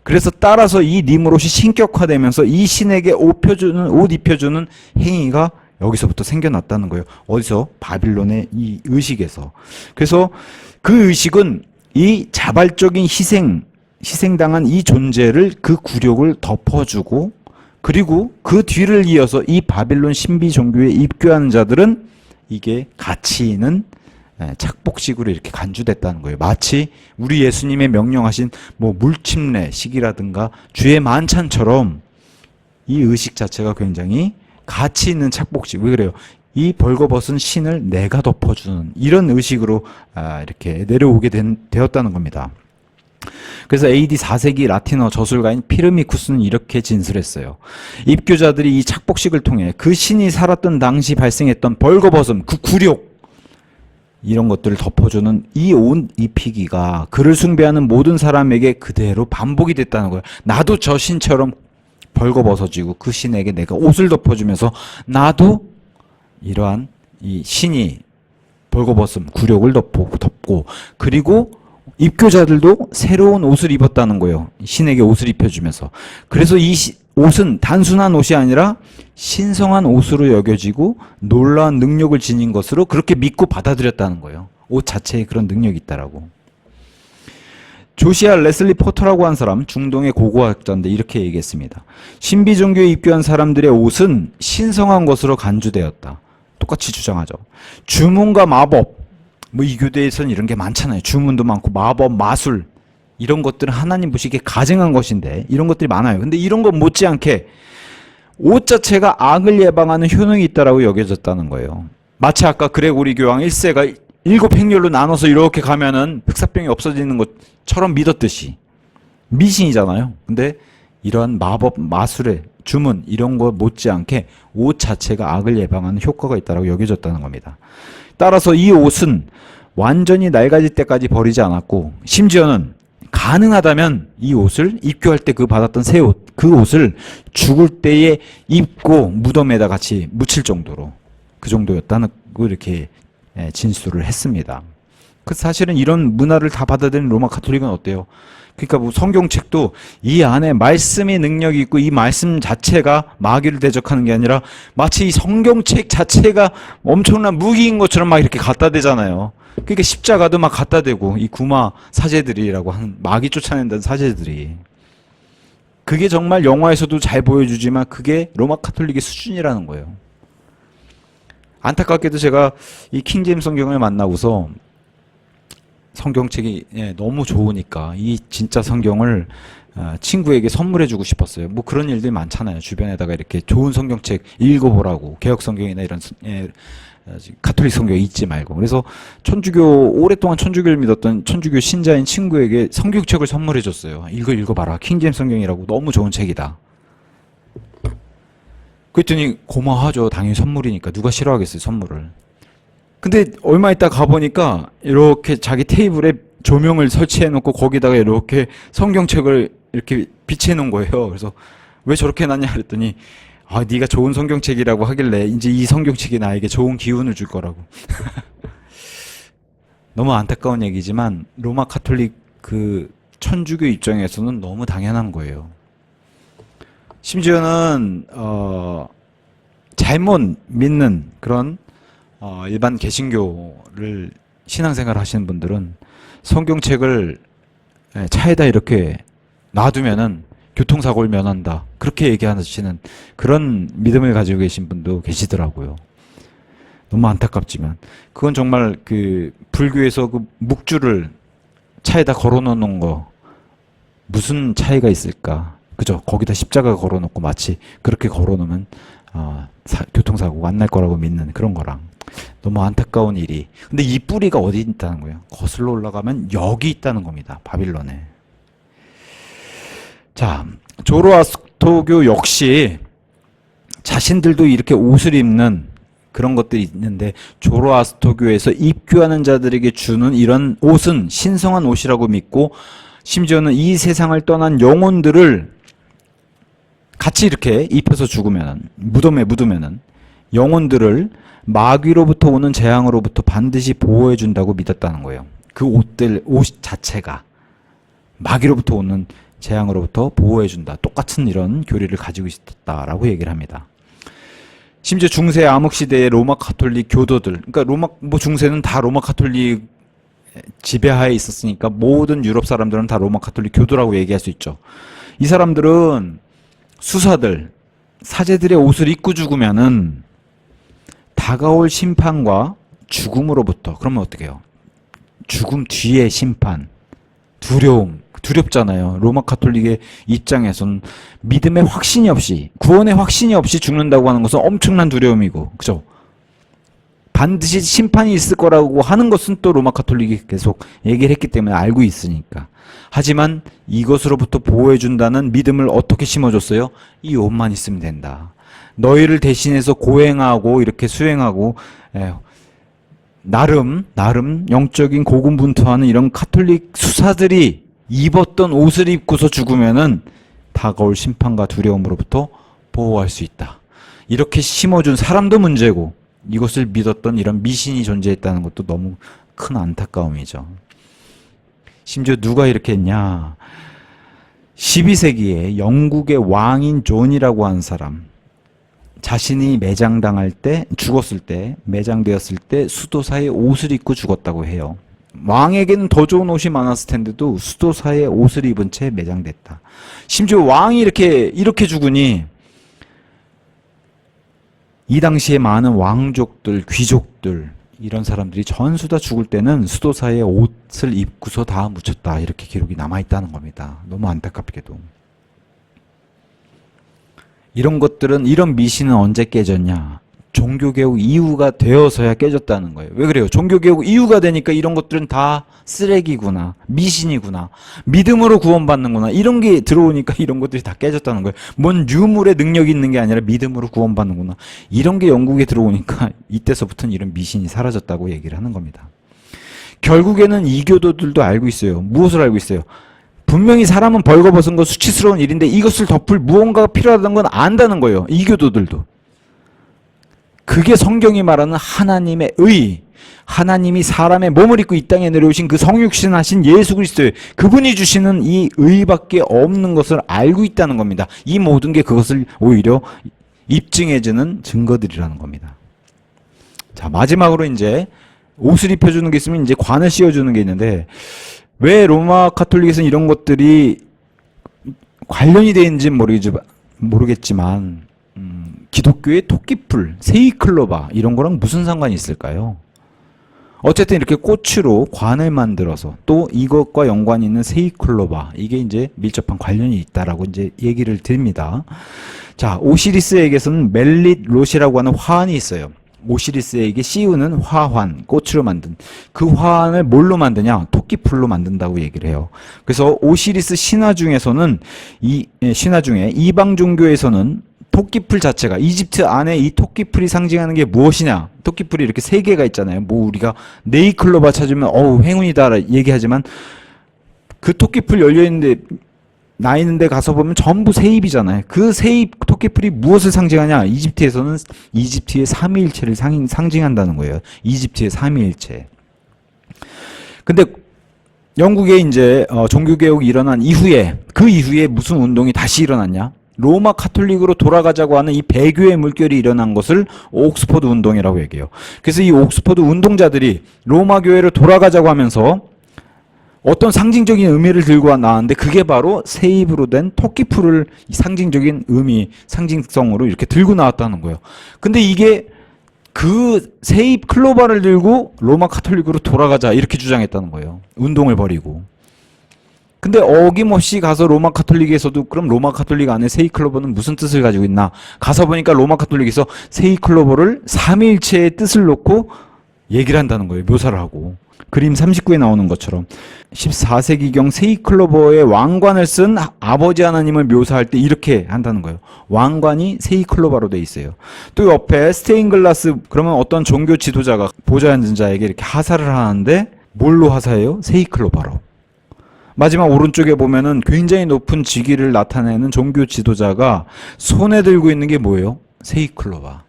그래서 따라서 이 니므롯이 신격화되면서 이 신에게 옷 입혀주는 행위가 여기서부터 생겨났다는 거예요. 어디서? 바빌론의 이 의식에서. 그래서 그 의식은 이 자발적인 희생당한 이 존재를, 그 굴욕을 덮어주고, 그리고 그 뒤를 이어서 이 바빌론 신비 종교에 입교하는 자들은 이게 가치 있는 착복식으로 이렇게 간주됐다는 거예요. 마치 우리 예수님의 명령하신 뭐 물침례식이라든가 주의 만찬처럼 이 의식 자체가 굉장히 가치 있는 착복식. 왜 그래요? 이 벌거벗은 신을 내가 덮어주는 이런 의식으로 이렇게 내려오게 되었다는 겁니다. 그래서 AD 4세기 라틴어 저술가인 피르미쿠스는 이렇게 진술했어요. 입교자들이 이 착복식을 통해 그 신이 살았던 당시 발생했던 벌거벗음, 그 굴욕, 이런 것들을 덮어주는 이 옷 입히기가 그를 숭배하는 모든 사람에게 그대로 반복이 됐다는 거예요. 나도 저 신처럼 벌거벗어지고 그 신에게 내가 옷을 덮어주면서 나도 이러한 이 신이 벌거벗음, 굴욕을 덮고 그리고 입교자들도 새로운 옷을 입었다는 거예요. 신에게 옷을 입혀주면서. 그래서 이 옷은 단순한 옷이 아니라 신성한 옷으로 여겨지고 놀라운 능력을 지닌 것으로 그렇게 믿고 받아들였다는 거예요. 옷 자체에 그런 능력이 있다라고. 조시아 레슬리 포터라고 한 사람, 중동의 고고학자인데 이렇게 얘기했습니다. 신비 종교에 입교한 사람들의 옷은 신성한 것으로 간주되었다. 똑같이 주장하죠. 주문과 마법, 뭐 이 교대에서는 이런 게 많잖아요. 주문도 많고 마법, 마술 이런 것들은 하나님 보시기에 가증한 것인데 이런 것들이 많아요. 근데 이런 것 못지않게 옷 자체가 악을 예방하는 효능이 있다라고 여겨졌다는 거예요. 마치 아까 그레고리 교황 1세가 7행렬로 나눠서 이렇게 가면은 흑사병이 없어지는 것처럼 믿었듯이 미신이잖아요. 근데 이러한 마법, 마술의 주문 이런 것 못지않게 옷 자체가 악을 예방하는 효과가 있다라고 여겨졌다는 겁니다. 따라서 이 옷은 완전히 낡아질 때까지 버리지 않았고 심지어는 가능하다면 이 옷을 입교할 때 그 받았던 새 옷, 그 옷을 죽을 때에 입고 무덤에다 같이 묻힐 정도로 그 정도였다는 거 이렇게 진술을 했습니다. 그 사실은 이런 문화를 다 받아들인 로마 가톨릭은 어때요? 그러니까 뭐 성경책도 이 안에 말씀의 능력이 있고 이 말씀 자체가 마귀를 대적하는 게 아니라 마치 이 성경책 자체가 엄청난 무기인 것처럼 막 이렇게 갖다 대잖아요. 그러니까 십자가도 막 갖다 대고 이 구마 사제들이라고 하는 마귀 쫓아낸다는 사제들이 그게 정말 영화에서도 잘 보여주지만 그게 로마 가톨릭의 수준이라는 거예요. 안타깝게도 제가 이 킹제임스 성경을 만나고서 성경책이 너무 좋으니까 이 진짜 성경을 친구에게 선물해주고 싶었어요. 뭐 그런 일들이 많잖아요. 주변에다가 이렇게 좋은 성경책 읽어보라고 개혁 성경이나 이런 가톨릭 성경 읽지 말고. 그래서 오랫동안 천주교를 믿었던 천주교 신자인 친구에게 성경책을 선물해줬어요. 읽어봐라. 킹제임스 성경이라고 너무 좋은 책이다. 그랬더니 고마워하죠. 당연히 선물이니까 누가 싫어하겠어요, 선물을. 근데 얼마 있다 가보니까 이렇게 자기 테이블에 조명을 설치해 놓고 거기다가 이렇게 성경책을 이렇게 비치해 놓은 거예요. 그래서 왜 저렇게 해놨냐 그랬더니 네가 좋은 성경책이라고 하길래 이제 이 성경책이 나에게 좋은 기운을 줄 거라고. 너무 안타까운 얘기지만 로마 가톨릭 그 천주교 입장에서는 너무 당연한 거예요. 심지어는 잘못 믿는 그런 일반 개신교를 신앙생활 하시는 분들은 성경책을 차에다 이렇게 놔두면은 교통사고를 면한다. 그렇게 얘기하시는 그런 믿음을 가지고 계신 분도 계시더라고요. 너무 안타깝지만. 그건 정말 그 불교에서 그 묵주를 차에다 걸어 놓는 거 무슨 차이가 있을까? 그죠? 거기다 십자가 걸어 놓고 마치 그렇게 걸어 놓으면 교통사고가 안 날 거라고 믿는 그런 거랑 너무 안타까운 일이. 근데 이 뿌리가 어디 있다는 거예요? 거슬러 올라가면 여기 있다는 겁니다. 바빌론에. 자, 조로아스토교 역시 자신들도 이렇게 옷을 입는 그런 것들이 있는데 조로아스토교에서 입교하는 자들에게 주는 이런 옷은 신성한 옷이라고 믿고 심지어는 이 세상을 떠난 영혼들을 같이 이렇게 입혀서 죽으면 무덤에 묻으면은 영혼들을 마귀로부터 오는 재앙으로부터 반드시 보호해 준다고 믿었다는 거예요. 그 옷 자체가 마귀로부터 오는 재앙으로부터 보호해 준다. 똑같은 이런 교리를 가지고 있었다라고 얘기를 합니다. 심지어 중세 암흑 시대의 로마 가톨릭 교도들, 그러니까 중세는 다 로마 가톨릭 지배하에 있었으니까 모든 유럽 사람들은 다 로마 가톨릭 교도라고 얘기할 수 있죠. 이 사람들은 수사들, 사제들의 옷을 입고 죽으면은 다가올 심판과 죽음으로부터. 그러면 어떻게 해요? 죽음 뒤에 심판, 두려움, 두렵잖아요. 로마 카톨릭의 입장에서는 믿음의 확신이 없이, 구원의 확신이 없이 죽는다고 하는 것은 엄청난 두려움이고, 그죠? 반드시 심판이 있을 거라고 하는 것은 또 로마 카톨릭이 계속 얘기를 했기 때문에 알고 있으니까. 하지만 이것으로부터 보호해준다는 믿음을 어떻게 심어줬어요? 이 옷만 있으면 된다. 너희를 대신해서 고행하고 이렇게 수행하고 나름 영적인 고군분투하는 이런 카톨릭 수사들이 입었던 옷을 입고서 죽으면은 다가올 심판과 두려움으로부터 보호할 수 있다. 이렇게 심어준 사람도 문제고 이것을 믿었던 이런 미신이 존재했다는 것도 너무 큰 안타까움이죠. 심지어 누가 이렇게 했냐? 12세기에 영국의 왕인 존이라고 하는 사람, 자신이 매장당할 때, 죽었을 때, 매장되었을 때 수도사의 옷을 입고 죽었다고 해요. 왕에게는 더 좋은 옷이 많았을 텐데도 수도사의 옷을 입은 채 매장됐다. 심지어 왕이 이렇게 죽으니 이 당시에 많은 왕족들, 귀족들 이런 사람들이 전부 다 죽을 때는 수도사의 옷을 입고서 다 묻혔다. 이렇게 기록이 남아있다는 겁니다. 너무 안타깝게도. 이런 것들은, 이런 미신은 언제 깨졌냐? 종교개혁 이후가 되어서야 깨졌다는 거예요. 왜 그래요? 종교개혁 이후가 되니까 이런 것들은 다 쓰레기구나, 미신이구나, 믿음으로 구원받는구나, 이런 게 들어오니까 이런 것들이 다 깨졌다는 거예요. 뭔 유물의 능력이 있는 게 아니라 믿음으로 구원받는구나, 이런 게 영국에 들어오니까 이때서부터는 이런 미신이 사라졌다고 얘기를 하는 겁니다. 결국에는 이교도들도 알고 있어요. 무엇을 알고 있어요? 분명히 사람은 벌거벗은 것 수치스러운 일인데 이것을 덮을 무언가가 필요하다는 건 안다는 거예요. 이교도들도. 그게 성경이 말하는 하나님의 의, 하나님이 사람의 몸을 입고 이 땅에 내려오신 그 성육신하신 예수 그리스도예요. 그분이 주시는 이 의밖에 없는 것을 알고 있다는 겁니다. 이 모든 게 그것을 오히려 입증해주는 증거들이라는 겁니다. 자, 마지막으로 이제 옷을 입혀주는 게 있으면 이제 관을 씌워주는 게 있는데, 왜 로마 카톨릭에서는 이런 것들이 관련이 되는지는 모르겠지만 기독교의 토끼풀, 세이클로바 이런 거랑 무슨 상관이 있을까요? 어쨌든 이렇게 꽃으로 관을 만들어서 또 이것과 연관이 있는 세이클로바, 이게 이제 밀접한 관련이 있다라고 이제 얘기를 드립니다. 자, 오시리스에게서는 멜릿 롯이라고 하는 화환이 있어요. 오시리스에게 씌우는 화환, 꽃으로 만든 그 화환을 뭘로 만드냐? 토끼풀로 만든다고 얘기를 해요. 그래서 오시리스 신화 중에서는 신화 중에 이방 종교에서는 토끼풀 자체가, 이집트 안에 이 토끼풀이 상징하는 게 무엇이냐? 토끼풀이 이렇게 세 개가 있잖아요. 뭐 우리가 네이클로바 찾으면 어우 행운이다 얘기하지만 그 토끼풀 열려 있는데 나 있는데 가서 보면 전부 세입이잖아요. 그 세입 토끼풀이 무엇을 상징하냐? 이집트에서는 이집트의 삼위일체를 상징한다는 거예요. 이집트의 삼위일체. 근데 영국에 이제 종교개혁이 일어난 이후에, 그 이후에 무슨 운동이 다시 일어났냐? 로마 카톨릭으로 돌아가자고 하는 이 배교의 물결이 일어난 것을 옥스퍼드 운동이라고 얘기해요. 그래서 이 옥스퍼드 운동자들이 로마 교회를 돌아가자고 하면서 어떤 상징적인 의미를 들고 나왔는데, 그게 바로 세입으로 된 토끼풀을 상징적인 의미, 상징성으로 이렇게 들고 나왔다는 거예요. 근데 이게 그 세입 클로바를 들고 로마 카톨릭으로 돌아가자 이렇게 주장했다는 거예요. 운동을 벌이고. 근데 어김없이 가서 로마 카톨릭에서도 그럼 로마 카톨릭 안에 세이클로버는 무슨 뜻을 가지고 있나? 가서 보니까 로마 카톨릭에서 세이클로버를 삼위일체의 뜻을 놓고 얘기를 한다는 거예요. 묘사를 하고. 그림 39에 나오는 것처럼 14세기경 세이클로버의 왕관을 쓴 아버지 하나님을 묘사할 때 이렇게 한다는 거예요. 왕관이 세이클로바로 돼 있어요. 또 옆에 스테인글라스, 그러면 어떤 종교 지도자가 보좌에 앉은 자에게 이렇게 하사를 하는데 뭘로 하사해요? 세이클로바로. 마지막 오른쪽에 보면은 굉장히 높은 직위를 나타내는 종교 지도자가 손에 들고 있는 게 뭐예요? 세이클로바.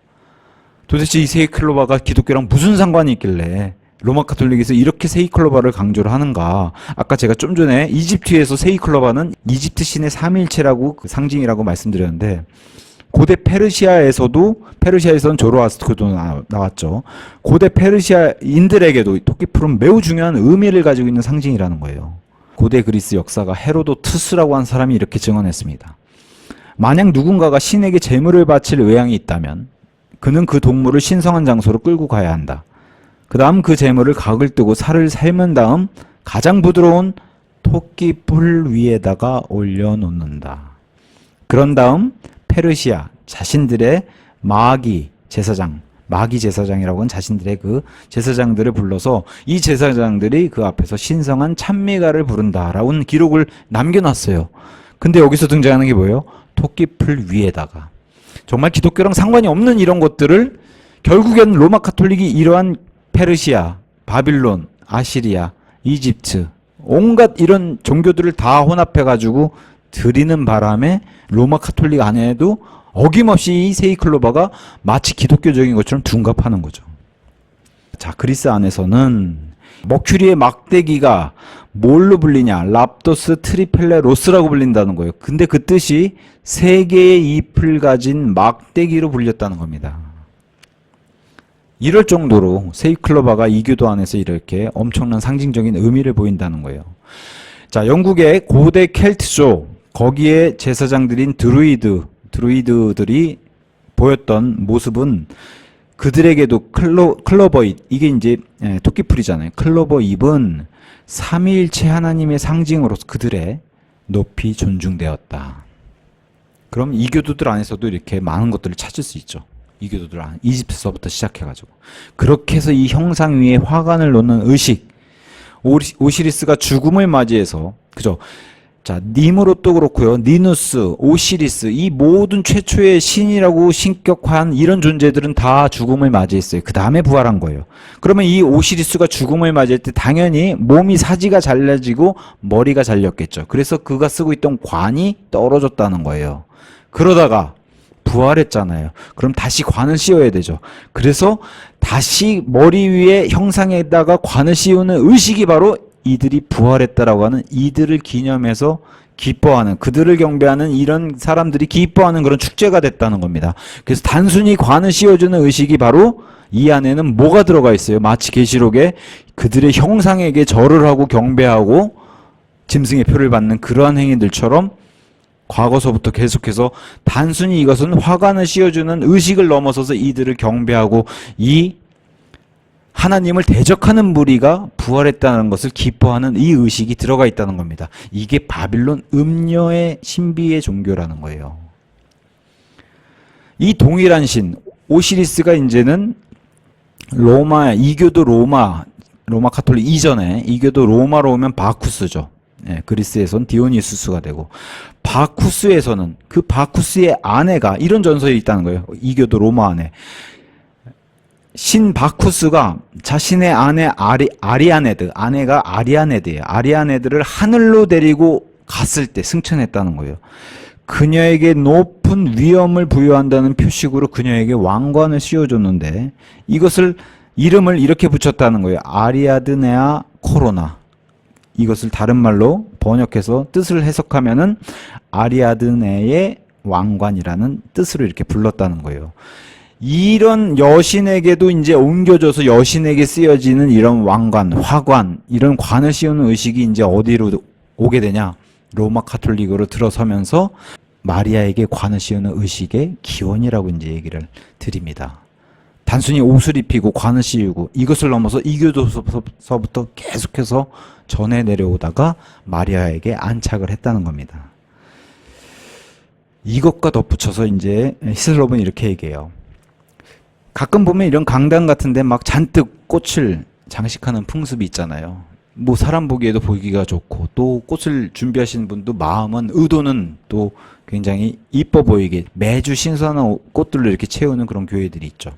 도대체 이 세이클로바가 기독교랑 무슨 상관이 있길래 로마 카톨릭에서 이렇게 세이클로바를 강조를 하는가? 아까 제가 좀 전에 이집트에서 세이클로바는 이집트 신의 삼일체라고 그 상징이라고 말씀드렸는데, 고대 페르시아에서는 조로아스트르도 나왔죠. 고대 페르시아인들에게도 토끼풀은 매우 중요한 의미를 가지고 있는 상징이라는 거예요. 고대 그리스 역사가 헤로도투스라고 하는 사람이 이렇게 증언했습니다. 만약 누군가가 신에게 제물을 바칠 의향이 있다면 그는 그 동물을 신성한 장소로 끌고 가야 한다. 그 다음 그 제물을 각을 뜨고 살을 삶은 다음 가장 부드러운 토끼풀 위에다가 올려놓는다. 그런 다음 페르시아 자신들의 마귀 제사장이라고 하는 자신들의 그 제사장들을 불러서 이 제사장들이 그 앞에서 신성한 찬미가를 부른다라는 기록을 남겨놨어요. 근데 여기서 등장하는 게 뭐예요? 토끼풀 위에다가. 정말 기독교랑 상관이 없는 이런 것들을 결국엔 로마 카톨릭이 이러한 페르시아, 바빌론, 아시리아, 이집트 온갖 이런 종교들을 다 혼합해가지고 드리는 바람에 로마 카톨릭 안에도 어김없이 이 세이클로바가 마치 기독교적인 것처럼 둔갑하는 거죠. 자, 그리스 안에서는 머큐리의 막대기가 뭘로 불리냐? 랍도스 트리펠레로스라고 불린다는 거예요. 근데 그 뜻이 세 개의 잎을 가진 막대기로 불렸다는 겁니다. 이럴 정도로 세이클로바가 이교도 안에서 이렇게 엄청난 상징적인 의미를 보인다는 거예요. 자, 영국의 고대 켈트족, 거기에 제사장들인 드루이드들이 보였던 모습은 그들에게도 클로버잎, 이게 이제 토끼풀이잖아요. 클로버잎은 삼위일체 하나님의 상징으로서 그들의 높이 존중되었다. 그럼 이교도들 안에서도 이렇게 많은 것들을 찾을 수 있죠. 이교도들 안, 이집트서부터 시작해가지고. 그렇게 해서 이 형상 위에 화관을 놓는 의식, 오시리스가 죽음을 맞이해서, 그죠? 자, 니무롯도 그렇고요. 니누스, 오시리스, 이 모든 최초의 신이라고 신격화한 이런 존재들은 다 죽음을 맞이했어요. 그 다음에 부활한 거예요. 그러면 이 오시리스가 죽음을 맞이할 때 당연히 몸이 사지가 잘라지고 머리가 잘렸겠죠. 그래서 그가 쓰고 있던 관이 떨어졌다는 거예요. 그러다가 부활했잖아요. 그럼 다시 관을 씌워야 되죠. 그래서 다시 머리 위에 형상에다가 관을 씌우는 의식이 바로 이들이 부활했다라고 하는, 이들을 기념해서 기뻐하는, 그들을 경배하는 이런 사람들이 기뻐하는 그런 축제가 됐다는 겁니다. 그래서 단순히 관을 씌워주는 의식이 바로 이 안에는 뭐가 들어가 있어요? 마치 계시록에 그들의 형상에게 절을 하고 경배하고 짐승의 표를 받는 그러한 행위들처럼 과거서부터 계속해서 단순히 이것은 화관을 씌워주는 의식을 넘어서서 이들을 경배하고 이 하나님을 대적하는 무리가 부활했다는 것을 기뻐하는 이 의식이 들어가 있다는 겁니다. 이게 바빌론 음녀의 신비의 종교라는 거예요. 이 동일한 신 오시리스가 이제는 이교도 로마 카톨릭 이전에 이교도 로마로 오면 바쿠스죠. 그리스에선 디오니수스가 되고, 바쿠스에서는 그 바쿠스의 아내가, 이런 전설이 있다는 거예요. 이교도 로마 안에 신 바쿠스가 자신의 아내 아내가 아리아네드예요. 아리아네드를 하늘로 데리고 갔을 때 승천했다는 거예요. 그녀에게 높은 위엄을 부여한다는 표식으로 그녀에게 왕관을 씌워줬는데 이것을 이름을 이렇게 붙였다는 거예요. 아리아드네아 코로나. 이것을 다른 말로 번역해서 뜻을 해석하면은 아리아드네의 왕관이라는 뜻으로 이렇게 불렀다는 거예요. 이런 여신에게도 이제 옮겨져서 여신에게 쓰여지는 이런 왕관, 화관, 이런 관을 씌우는 의식이 이제 어디로 오게 되냐? 로마 카톨릭으로 들어서면서 마리아에게 관을 씌우는 의식의 기원이라고 이제 얘기를 드립니다. 단순히 옷을 입히고 관을 씌우고 이것을 넘어서 이교도서부터 계속해서 전해 내려오다가 마리아에게 안착을 했다는 겁니다. 이것과 덧붙여서 이제 히슬롭은 이렇게 얘기해요. 가끔 보면 이런 강당 같은데 막 잔뜩 꽃을 장식하는 풍습이 있잖아요. 뭐 사람 보기에도 보기가 좋고, 또 꽃을 준비하시는 분도 마음은, 의도는 또 굉장히 이뻐 보이게 매주 신선한 꽃들로 이렇게 채우는 그런 교회들이 있죠.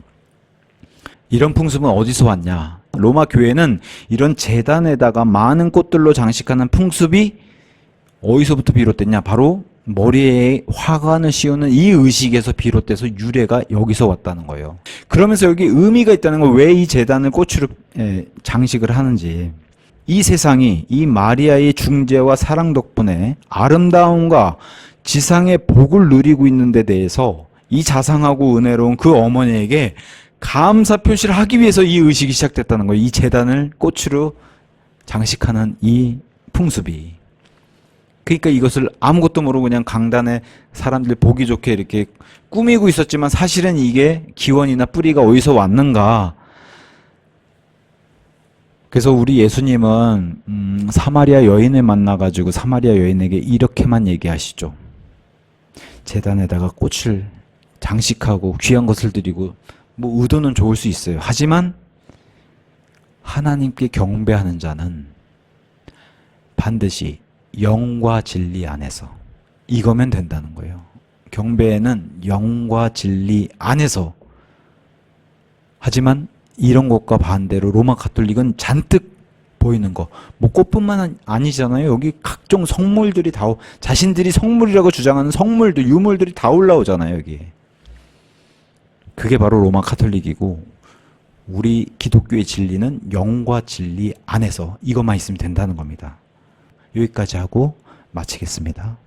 이런 풍습은 어디서 왔냐? 로마 교회는 이런 제단에다가 많은 꽃들로 장식하는 풍습이 어디서부터 비롯됐냐? 바로 머리에 화관을 씌우는 이 의식에서 비롯돼서 유래가 여기서 왔다는 거예요. 그러면서 여기 의미가 있다는 거, 왜 이 제단을 꽃으로 장식을 하는지. 이 세상이 이 마리아의 중재와 사랑 덕분에 아름다움과 지상의 복을 누리고 있는 데 대해서 이 자상하고 은혜로운 그 어머니에게 감사 표시를 하기 위해서 이 의식이 시작됐다는 거예요. 이 제단을 꽃으로 장식하는 이 풍습이. 그러니까 이것을 아무것도 모르고 그냥 강단에 사람들 보기 좋게 이렇게 꾸미고 있었지만 사실은 이게 기원이나 뿌리가 어디서 왔는가, 그래서 우리 예수님은 사마리아 여인을 만나가지고 사마리아 여인에게 이렇게만 얘기하시죠. 제단에다가 꽃을 장식하고 귀한 것을 드리고 뭐 의도는 좋을 수 있어요. 하지만 하나님께 경배하는 자는 반드시 영과 진리 안에서 이거면 된다는 거예요. 경배는 영과 진리 안에서. 하지만 이런 것과 반대로 로마 가톨릭은 잔뜩 보이는 거. 뭐 꽃뿐만 아니잖아요. 여기 각종 성물들이 다 자신들이 성물이라고 주장하는 성물들, 유물들이 다 올라오잖아요, 여기. 그게 바로 로마 가톨릭이고 우리 기독교의 진리는 영과 진리 안에서 이것만 있으면 된다는 겁니다. 여기까지 하고 마치겠습니다.